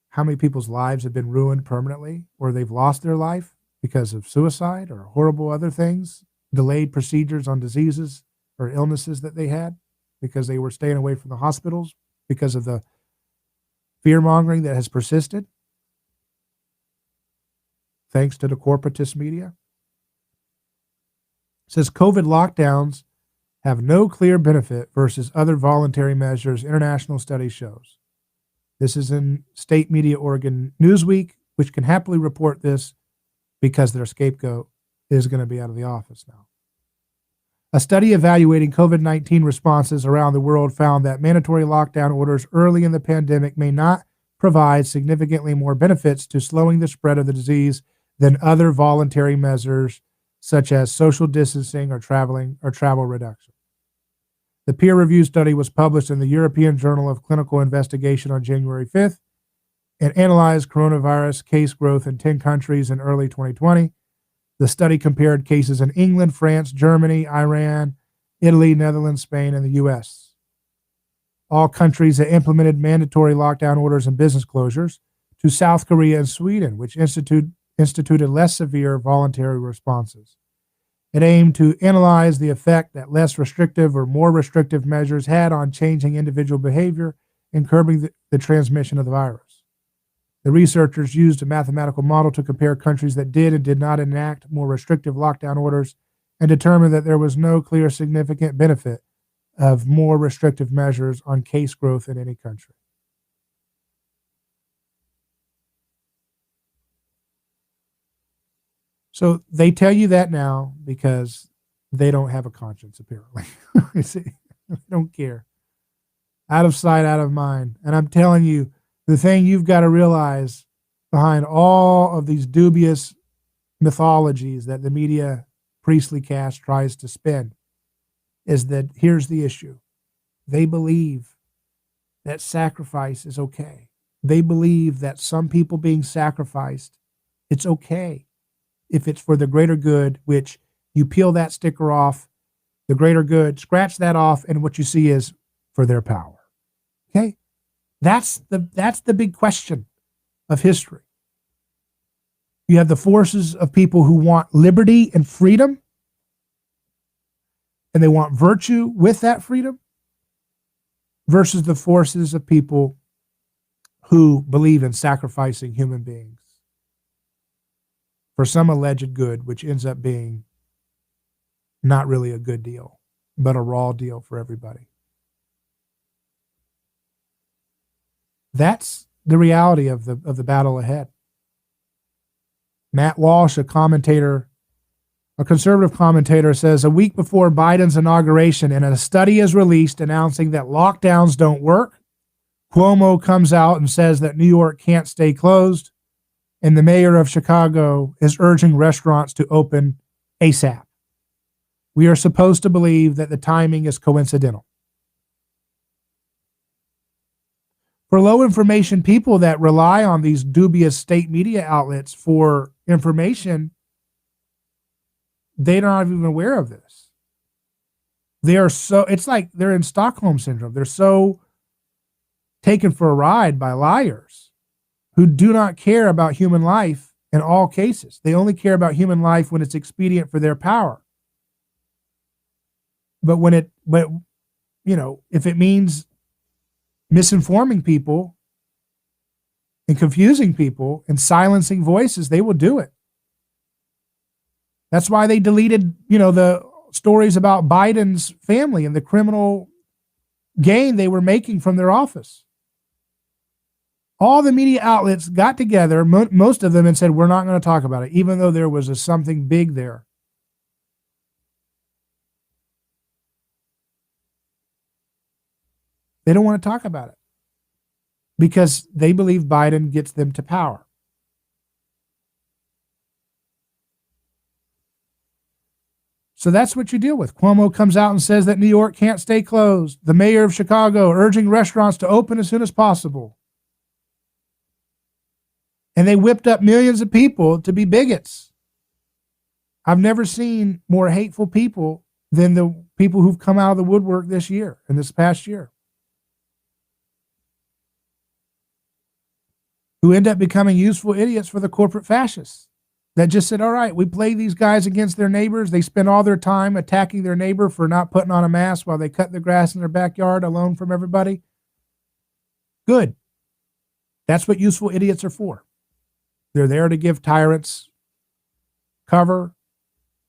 How many people's lives have been ruined permanently, or they've lost their life because of suicide or horrible other things, delayed procedures on diseases or illnesses that they had because they were staying away from the hospitals because of the fear mongering that has persisted? thanks to the corporatist media. It says COVID lockdowns have no clear benefit versus other voluntary measures, international study shows. This is in state media organ Newsweek, which can happily report this because their scapegoat is going to be out of the office now. A study evaluating COVID-19 responses around the world found that mandatory lockdown orders early in the pandemic may not provide significantly more benefits to slowing the spread of the disease than other voluntary measures such as social distancing or travel reduction. The peer-reviewed study was published in the European Journal of Clinical Investigation on January 5th and analyzed coronavirus case growth in 10 countries in early 2020. The study compared cases in England, France, Germany, Iran, Italy, Netherlands, Spain, and the U.S. All countries that implemented mandatory lockdown orders and business closures, to South Korea and Sweden, which instituted less severe voluntary responses. It aimed to analyze the effect that less restrictive or more restrictive measures had on changing individual behavior and curbing the transmission of the virus. The researchers used a mathematical model to compare countries that did and did not enact more restrictive lockdown orders and determined that there was no clear significant benefit of more restrictive measures on case growth in any country. So they tell you that now because they don't have a conscience, apparently. You see, they don't care. Out of sight, out of mind. And I'm telling you, the thing you've got to realize behind all of these dubious mythologies that the media priestly caste tries to spin is that here's the issue. They believe that sacrifice is okay. They believe that some people being sacrificed, it's okay if it's for the greater good, which you peel that sticker off, the greater good, scratch that off, and what you see is for their power. Okay? That's the big question of history. You have the forces of people who want liberty and freedom, and they want virtue with that freedom, versus the forces of people who believe in sacrificing human beings for some alleged good, which ends up being not really a good deal, but a raw deal for everybody. That's the reality of the battle ahead. Matt Walsh, a conservative commentator, says a week before Biden's inauguration, and a study is released announcing that lockdowns don't work, Cuomo comes out and says that New York can't stay closed, and the mayor of Chicago is urging restaurants to open ASAP. We are supposed to believe that the timing is coincidental. For low information people that rely on these dubious state media outlets for information, they're not even aware of this. It's like they're in Stockholm syndrome. They're so taken for a ride by liars who do not care about human life in all cases. They only care about human life when it's expedient for their power. But if it means misinforming people and confusing people and silencing voices, they will do it. That's why they deleted, the stories about Biden's family and the criminal gain they were making from their office. All the media outlets got together, most of them, and said, we're not going to talk about it, even though there was something big there. They don't want to talk about it because they believe Biden gets them to power. So that's what you deal with. Cuomo comes out and says that New York can't stay closed. The mayor of Chicago urging restaurants to open as soon as possible. And they whipped up millions of people to be bigots. I've never seen more hateful people than the people who've come out of the woodwork this year and this past year, who end up becoming useful idiots for the corporate fascists that just said, all right, we play these guys against their neighbors. They spend all their time attacking their neighbor for not putting on a mask while they cut the grass in their backyard alone from everybody. Good. That's what useful idiots are for. They're there to give tyrants cover.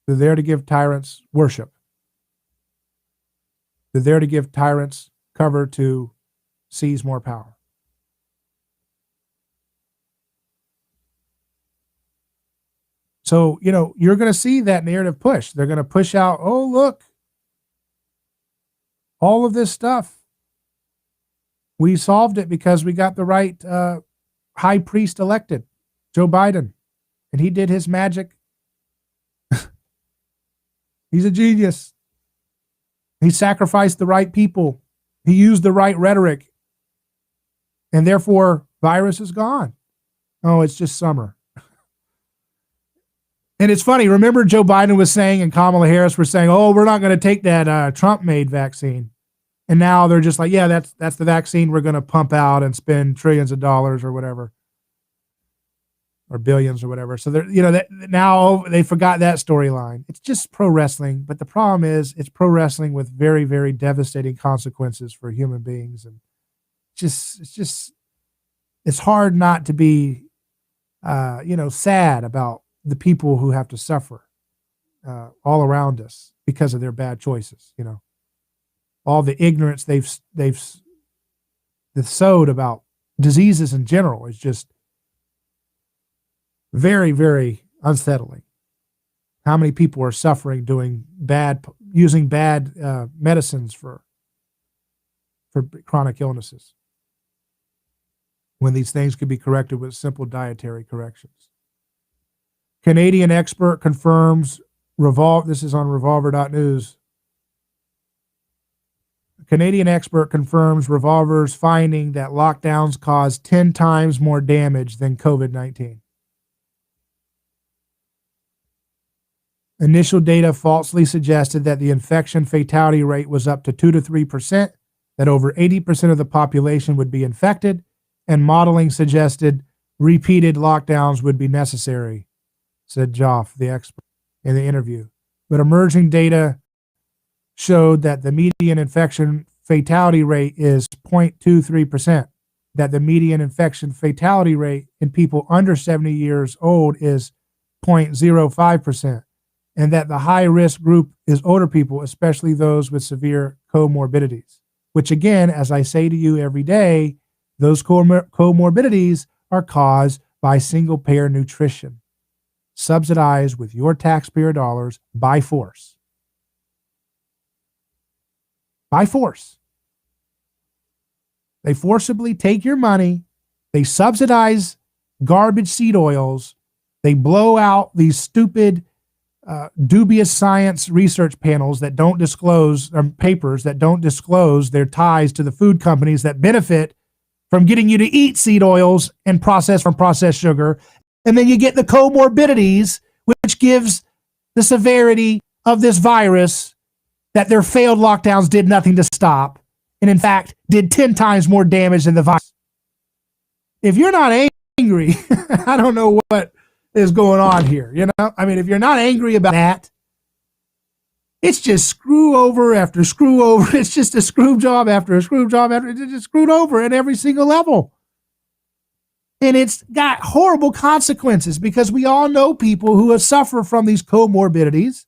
They're there to give tyrants worship. They're there to give tyrants cover to seize more power. So, you're going to see that narrative push. They're going to push out, oh, look, all of this stuff. We solved it because we got the right high priest elected, Joe Biden, and he did his magic. He's a genius. He sacrificed the right people. He used the right rhetoric. And therefore, virus is gone. Oh, it's just summer. And it's funny. Remember Joe Biden was saying and Kamala Harris were saying, oh, we're not going to take that Trump-made vaccine. And now they're just like, yeah, that's the vaccine we're going to pump out and spend trillions of dollars or whatever. Or billions or whatever. So they're, now they forgot that storyline. It's just pro wrestling. But the problem is it's pro wrestling with very, very devastating consequences for human beings. And it's hard not to be, sad about the people who have to suffer all around us because of their bad choices. All the ignorance they've sowed about diseases in general is just very, very unsettling. How many people are suffering using bad medicines for chronic illnesses when these things could be corrected with simple dietary corrections. Canadian expert confirms this is on revolver.news. Canadian expert confirms Revolver's finding that lockdowns cause 10 times more damage than COVID-19. Initial data falsely suggested that the infection fatality rate was up to 2 to 3%, that over 80% of the population would be infected, and modeling suggested repeated lockdowns would be necessary, said Joff, the expert, in the interview. But emerging data showed that the median infection fatality rate is 0.23%, that the median infection fatality rate in people under 70 years old is 0.05%. And that the high-risk group is older people, especially those with severe comorbidities, which again, as I say to you every day, those comorbidities are caused by single-payer nutrition, subsidized with your taxpayer dollars by force. By force. They forcibly take your money, they subsidize garbage seed oils, they blow out these stupid dubious science research panels that don't disclose, papers that don't disclose their ties to the food companies that benefit from getting you to eat seed oils and processed sugar. And then you get the comorbidities, which gives the severity of this virus that their failed lockdowns did nothing to stop. And in fact, did 10 times more damage than the virus. If you're not angry, I don't know what is going on here. I mean, if you're not angry about that, it's just screw over after screw over. It's just a screw job after a screw job after, it's just screwed over at every single level. And it's got horrible consequences because we all know people who have suffered from these comorbidities.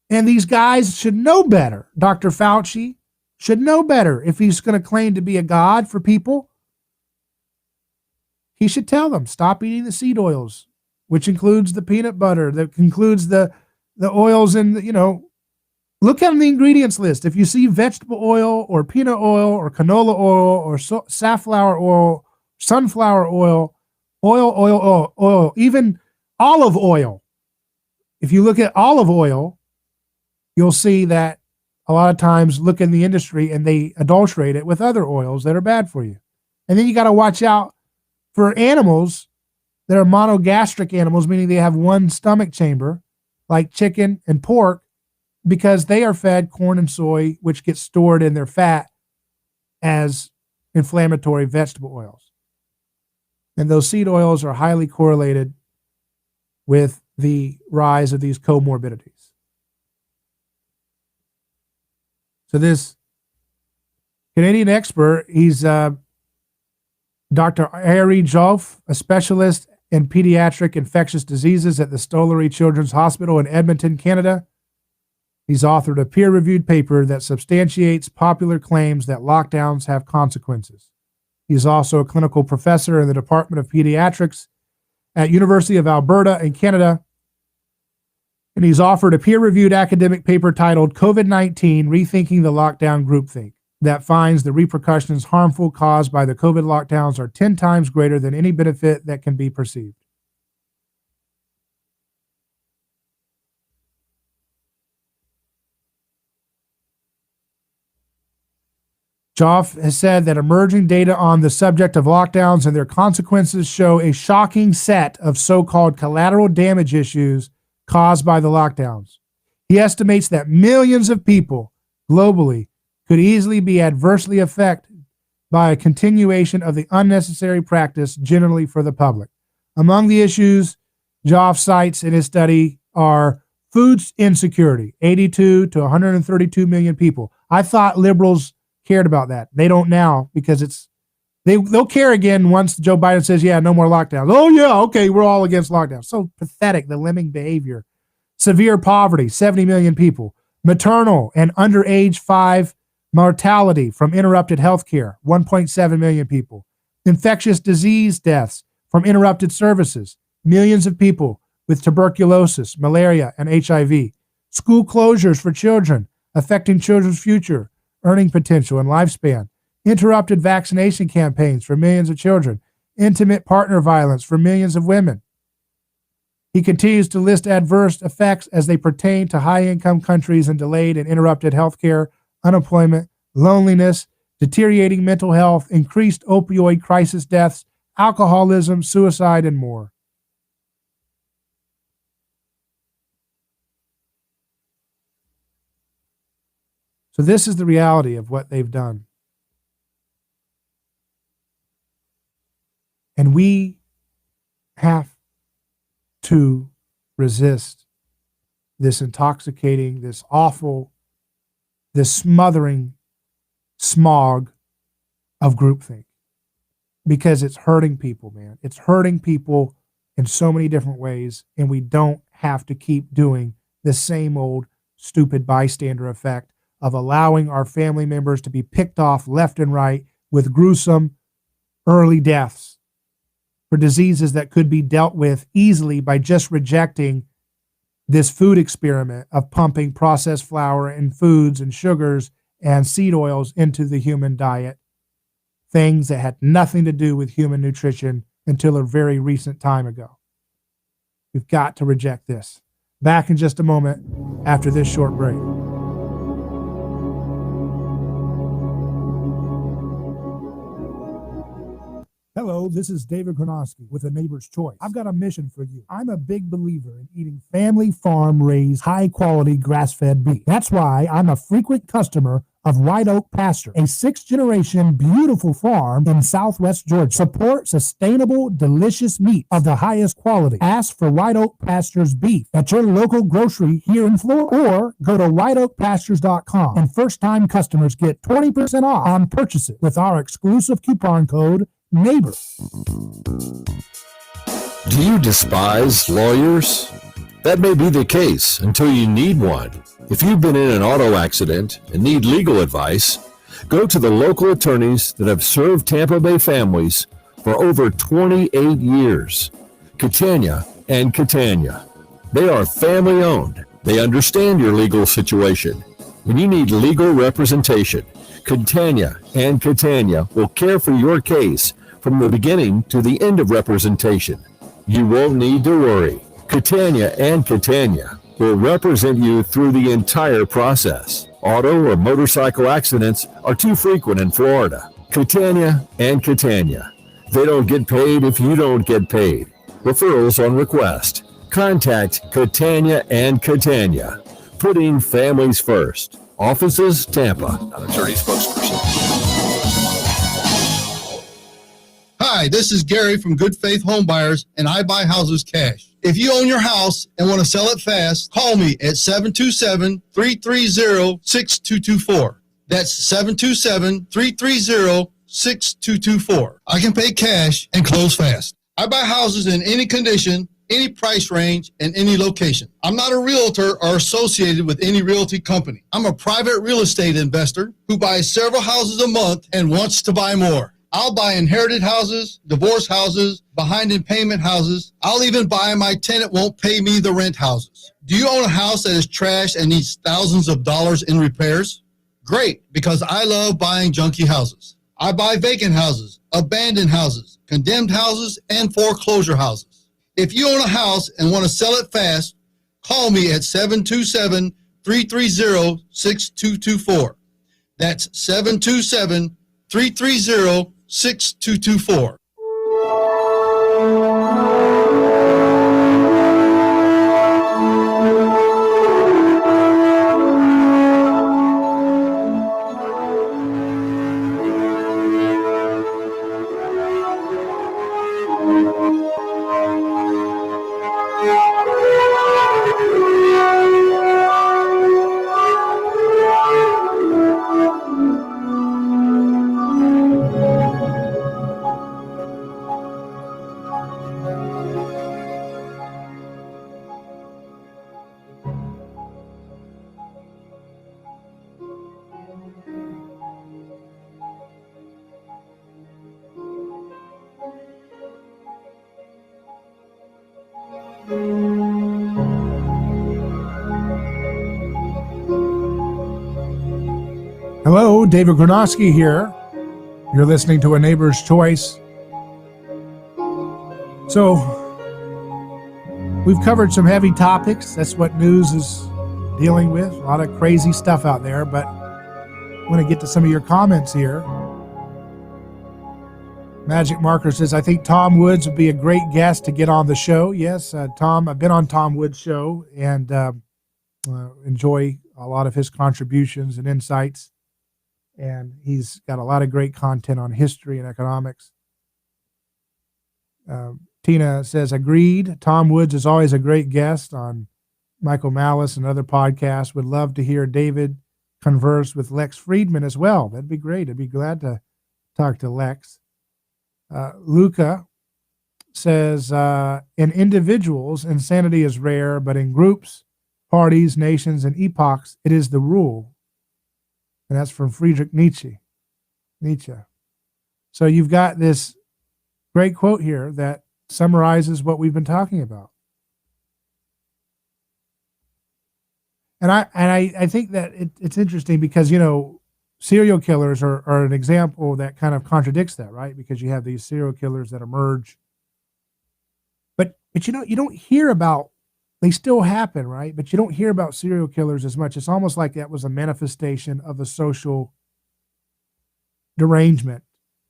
And these guys should know better. Dr. Fauci should know better if he's going to claim to be a god for people. He should tell them, stop eating the seed oils, which includes the peanut butter, that includes the oils and, look at the ingredients list. If you see vegetable oil or peanut oil or canola oil or safflower oil, sunflower oil, even olive oil. If you look at olive oil, you'll see that a lot of times look in the industry and they adulterate it with other oils that are bad for you. And then you got to watch out for animals that are monogastric animals, meaning they have one stomach chamber, like chicken and pork, because they are fed corn and soy, which gets stored in their fat as inflammatory vegetable oils. And those seed oils are highly correlated with the rise of these comorbidities. So this Canadian expert, he's Dr. Harry Joff, a specialist in pediatric infectious diseases at the Stollery Children's Hospital in Edmonton, Canada. He's authored a peer-reviewed paper that substantiates popular claims that lockdowns have consequences. He's also a clinical professor in the Department of Pediatrics at University of Alberta in Canada. And he's offered a peer-reviewed academic paper titled COVID-19, Rethinking the Lockdown Groupthink, that finds the repercussions harmful caused by the COVID lockdowns are 10 times greater than any benefit that can be perceived. Joff has said that emerging data on the subject of lockdowns and their consequences show a shocking set of so-called collateral damage issues caused by the lockdowns. He estimates that millions of people globally could easily be adversely affected by a continuation of the unnecessary practice generally for the public. Among the issues Joff cites in his study are food insecurity, 82 to 132 million people. I thought liberals cared about that. They don't now, because they'll care again once Joe Biden says, yeah, no more lockdowns. Oh yeah, okay, we're all against lockdowns. So pathetic, the lemming behavior. Severe poverty, 70 million people. Maternal and underage 5 mortality from interrupted health care, 1.7 million people. Infectious disease deaths from interrupted services, millions of people with tuberculosis, malaria, and HIV. School closures for children, affecting children's future, earning potential, and lifespan. Interrupted vaccination campaigns for millions of children. Intimate partner violence for millions of women. He continues to list adverse effects as they pertain to high-income countries and delayed and interrupted health care, unemployment, loneliness, deteriorating mental health, increased opioid crisis deaths, alcoholism, suicide, and more. So this is the reality of what they've done. And we have to resist this intoxicating, this awful, this smothering smog of groupthink, because it's hurting people, man. It's hurting people in so many different ways, and we don't have to keep doing the same old stupid bystander effect of allowing our family members to be picked off left and right with gruesome early deaths for diseases that could be dealt with easily by just rejecting this food experiment of pumping processed flour and foods and sugars and seed oils into the human diet, things that had nothing to do with human nutrition until a very recent time ago. We've got to reject this. Back in just a moment after this short break. Hello, this is David Kronosky with A Neighbor's Choice. I've got a mission for you. I'm a big believer in eating family farm-raised, high-quality grass-fed beef. That's why I'm a frequent customer of White Oak Pasture, a 6th-generation beautiful farm in southwest Georgia. Support sustainable, delicious meat of the highest quality. Ask for White Oak Pasture's beef at your local grocery here in Florida, or go to whiteoakpastures.com, and first-time customers get 20% off on purchases with our exclusive coupon code NEIGHBOR. Do you despise lawyers? That may be the case until you need one. If you've been in an auto accident and need legal advice, go to the local attorneys that have served Tampa Bay families for over 28 years. Catania and Catania. They are family owned. They understand your legal situation. When you need legal representation, Catania and Catania will care for your case from the beginning to the end of representation. You won't need to worry. Catania and Catania will represent you through the entire process. Auto or motorcycle accidents are too frequent in Florida. Catania and Catania. They don't get paid if you don't get paid. Referrals on request. Contact Catania and Catania. Putting families first. Offices, Tampa. An attorney spokesperson. Hi, this is Gary from Good Faith Home Buyers, and I buy houses cash. If you own your house and want to sell it fast, call me at 727-330-6224. That's 727-330-6224. I can pay cash and close fast. I buy houses in any condition, any price range, and any location. I'm not a realtor or associated with any realty company. I'm a private real estate investor who buys several houses a month and wants to buy more. I'll buy inherited houses, divorce houses, behind in payment houses. I'll even buy my tenant won't pay me the rent houses. Do you own a house that is trashed and needs thousands of dollars in repairs? Great, because I love buying junky houses. I buy vacant houses, abandoned houses, condemned houses, and foreclosure houses. If you own a house and want to sell it fast, call me at 727-330-6224. That's 727-330-6224. Hello, David Gronowski here. You're listening to A Neighbor's Choice. So, we've covered some heavy topics. That's what news is dealing with. A lot of crazy stuff out there, but I want to get to some of your comments here. Magic Marker says, I think Tom Woods would be a great guest to get on the show. Yes, Tom, I've been on Tom Woods' show and enjoy a lot of his contributions and insights. And he's got a lot of great content on history and economics. Tina says, agreed. Tom Woods is always a great guest on Michael Malice and other podcasts. Would love to hear David converse with Lex Friedman as well. That'd be great. I'd be glad to talk to Lex. Luca says, in individuals, insanity is rare, but in groups, parties, nations, and epochs, it is the rule. And that's from Friedrich Nietzsche. So you've got this great quote here that summarizes what we've been talking about. And I think that it's interesting because, you know, serial killers are an example that kind of contradicts that, right? Because you have these serial killers that emerge. But you know, you don't hear about, they still happen, right? But you don't hear about serial killers as much. It's almost like that was a manifestation of a social derangement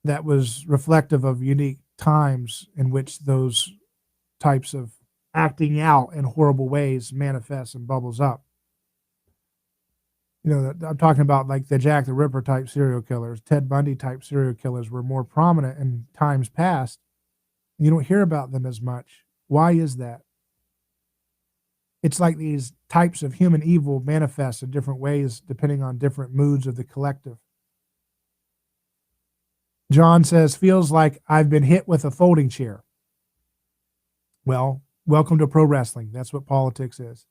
that was reflective of unique times in which those types of acting out in horrible ways manifests and bubbles up. You know, I'm talking about like the Jack the Ripper type serial killers, Ted Bundy type serial killers were more prominent in times past. You don't hear about them as much. Why is that? It's like these types of human evil manifest in different ways depending on different moods of the collective. John says, feels like I've been hit with a folding chair. Well, welcome to pro wrestling. That's what politics is.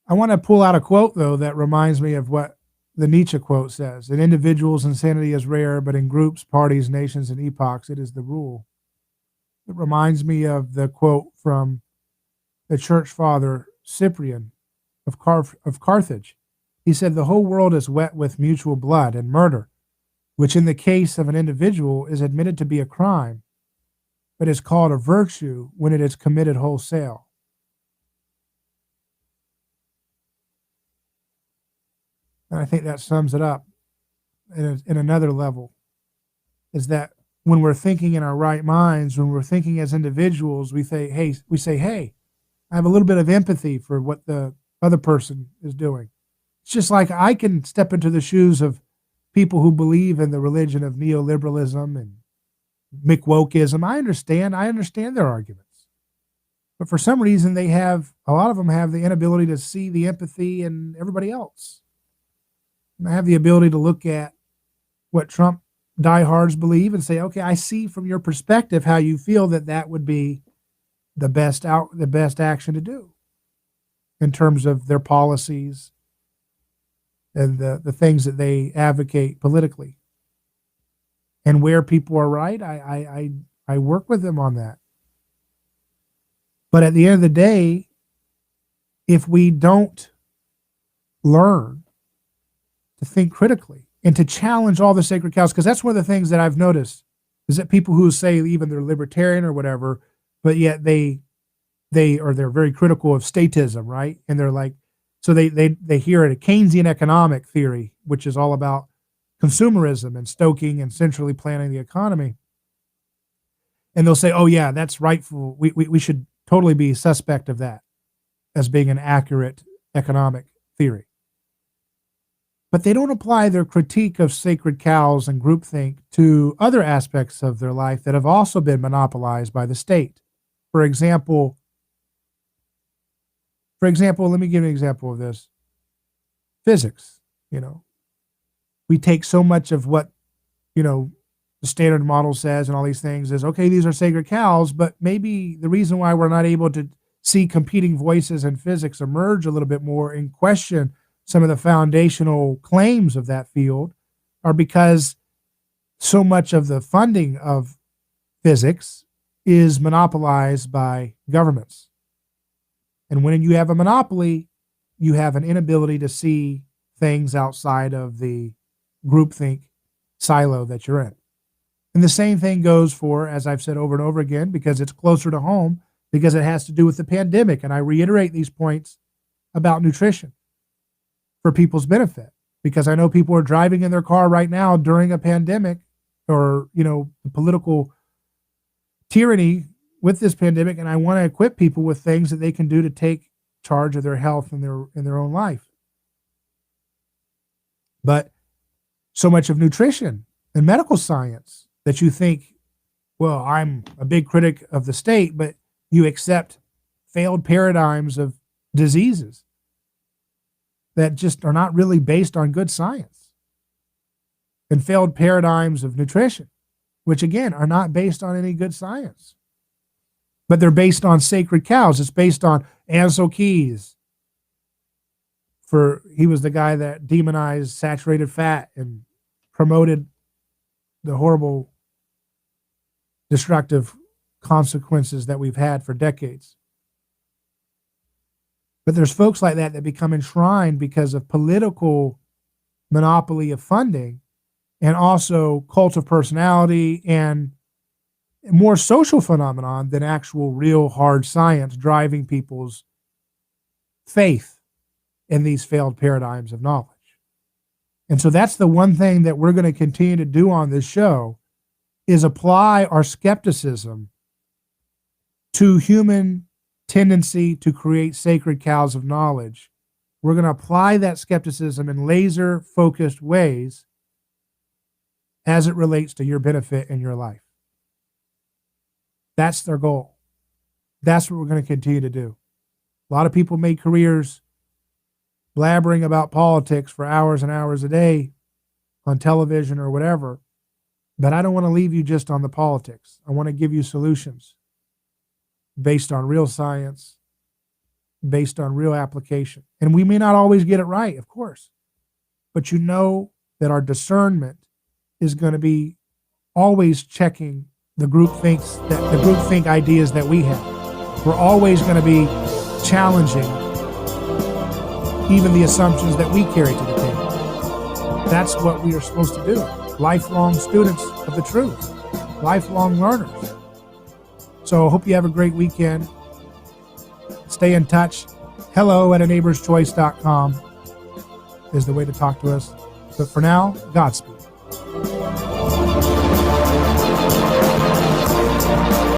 I want to pull out a quote, though, that reminds me of what the Nietzsche quote says. In individuals, insanity is rare, but in groups, parties, nations, and epochs, it is the rule. It reminds me of the quote from the church father Cyprian of Carthage. He said, the whole world is wet with mutual blood and murder, which in the case of an individual is admitted to be a crime, but is called a virtue when it is committed wholesale. And I think that sums it up in another level, is that when we're thinking in our right minds, when we're thinking as individuals, we say, hey, I have a little bit of empathy for what the other person is doing. It's just like I can step into the shoes of people who believe in the religion of neoliberalism and McWokeism. I understand their arguments. But for some reason, a lot of them have the inability to see the empathy in everybody else. And I have the ability to look at what Trump diehards believe and say, okay, I see from your perspective how you feel that would be the best action to do in terms of their policies and the things that they advocate politically. And where people are right, I work with them on that. But at the end of the day, if we don't learn to think critically and to challenge all the sacred cows, because that's one of the things that I've noticed is that people who say even they're libertarian or whatever, but yet they're very critical of statism, right? And they're like, so they hear it, a Keynesian economic theory, which is all about consumerism and stoking and centrally planning the economy. And they'll say, oh yeah, that's rightful. We should totally be suspect of that as being an accurate economic theory. But they don't apply their critique of sacred cows and groupthink to other aspects of their life that have also been monopolized by the state. For example, let me give you an example of this. Physics, we take so much of what, the standard model says and all these things is, okay, these are sacred cows, but maybe the reason why we're not able to see competing voices in physics emerge a little bit more and question some of the foundational claims of that field are because so much of the funding of physics is monopolized by governments. And when you have a monopoly, you have an inability to see things outside of the groupthink silo that you're in. And the same thing goes for, as I've said over and over again, because it's closer to home, because it has to do with the pandemic. And I reiterate these points about nutrition for people's benefit, because I know people are driving in their car right now during a pandemic or, the political tyranny with this pandemic. And I want to equip people with things that they can do to take charge of their health in their own life. But so much of nutrition and medical science that you think, well, I'm a big critic of the state, but you accept failed paradigms of diseases that just are not really based on good science, and failed paradigms of nutrition, which again are not based on any good science, but they're based on sacred cows. It's based on Ansel Keys. He was the guy that demonized saturated fat and promoted the horrible, destructive consequences that we've had for decades. But there's folks like that become enshrined because of political monopoly of funding and also cult of personality and more social phenomenon than actual real hard science driving people's faith in these failed paradigms of knowledge. And so that's the one thing that we're going to continue to do on this show is apply our skepticism to human tendency to create sacred cows of knowledge. We're going to apply that skepticism in laser focused ways as it relates to your benefit in your life. That's their goal. That's what we're going to continue to do. A lot of people make careers blabbering about politics for hours and hours a day on television or whatever. But I don't want to leave you just on the politics. I want to give you solutions based on real science, based on real application. And we may not always get it right, of course. But you know that our discernment is going to be always checking the groupthink ideas that we have. We're always going to be challenging even the assumptions that we carry to the table. That's what we are supposed to do. Lifelong students of the truth, lifelong learners. So I hope you have a great weekend. Stay in touch. hello@aneighborschoice.com is the way to talk to us. But for now, Godspeed.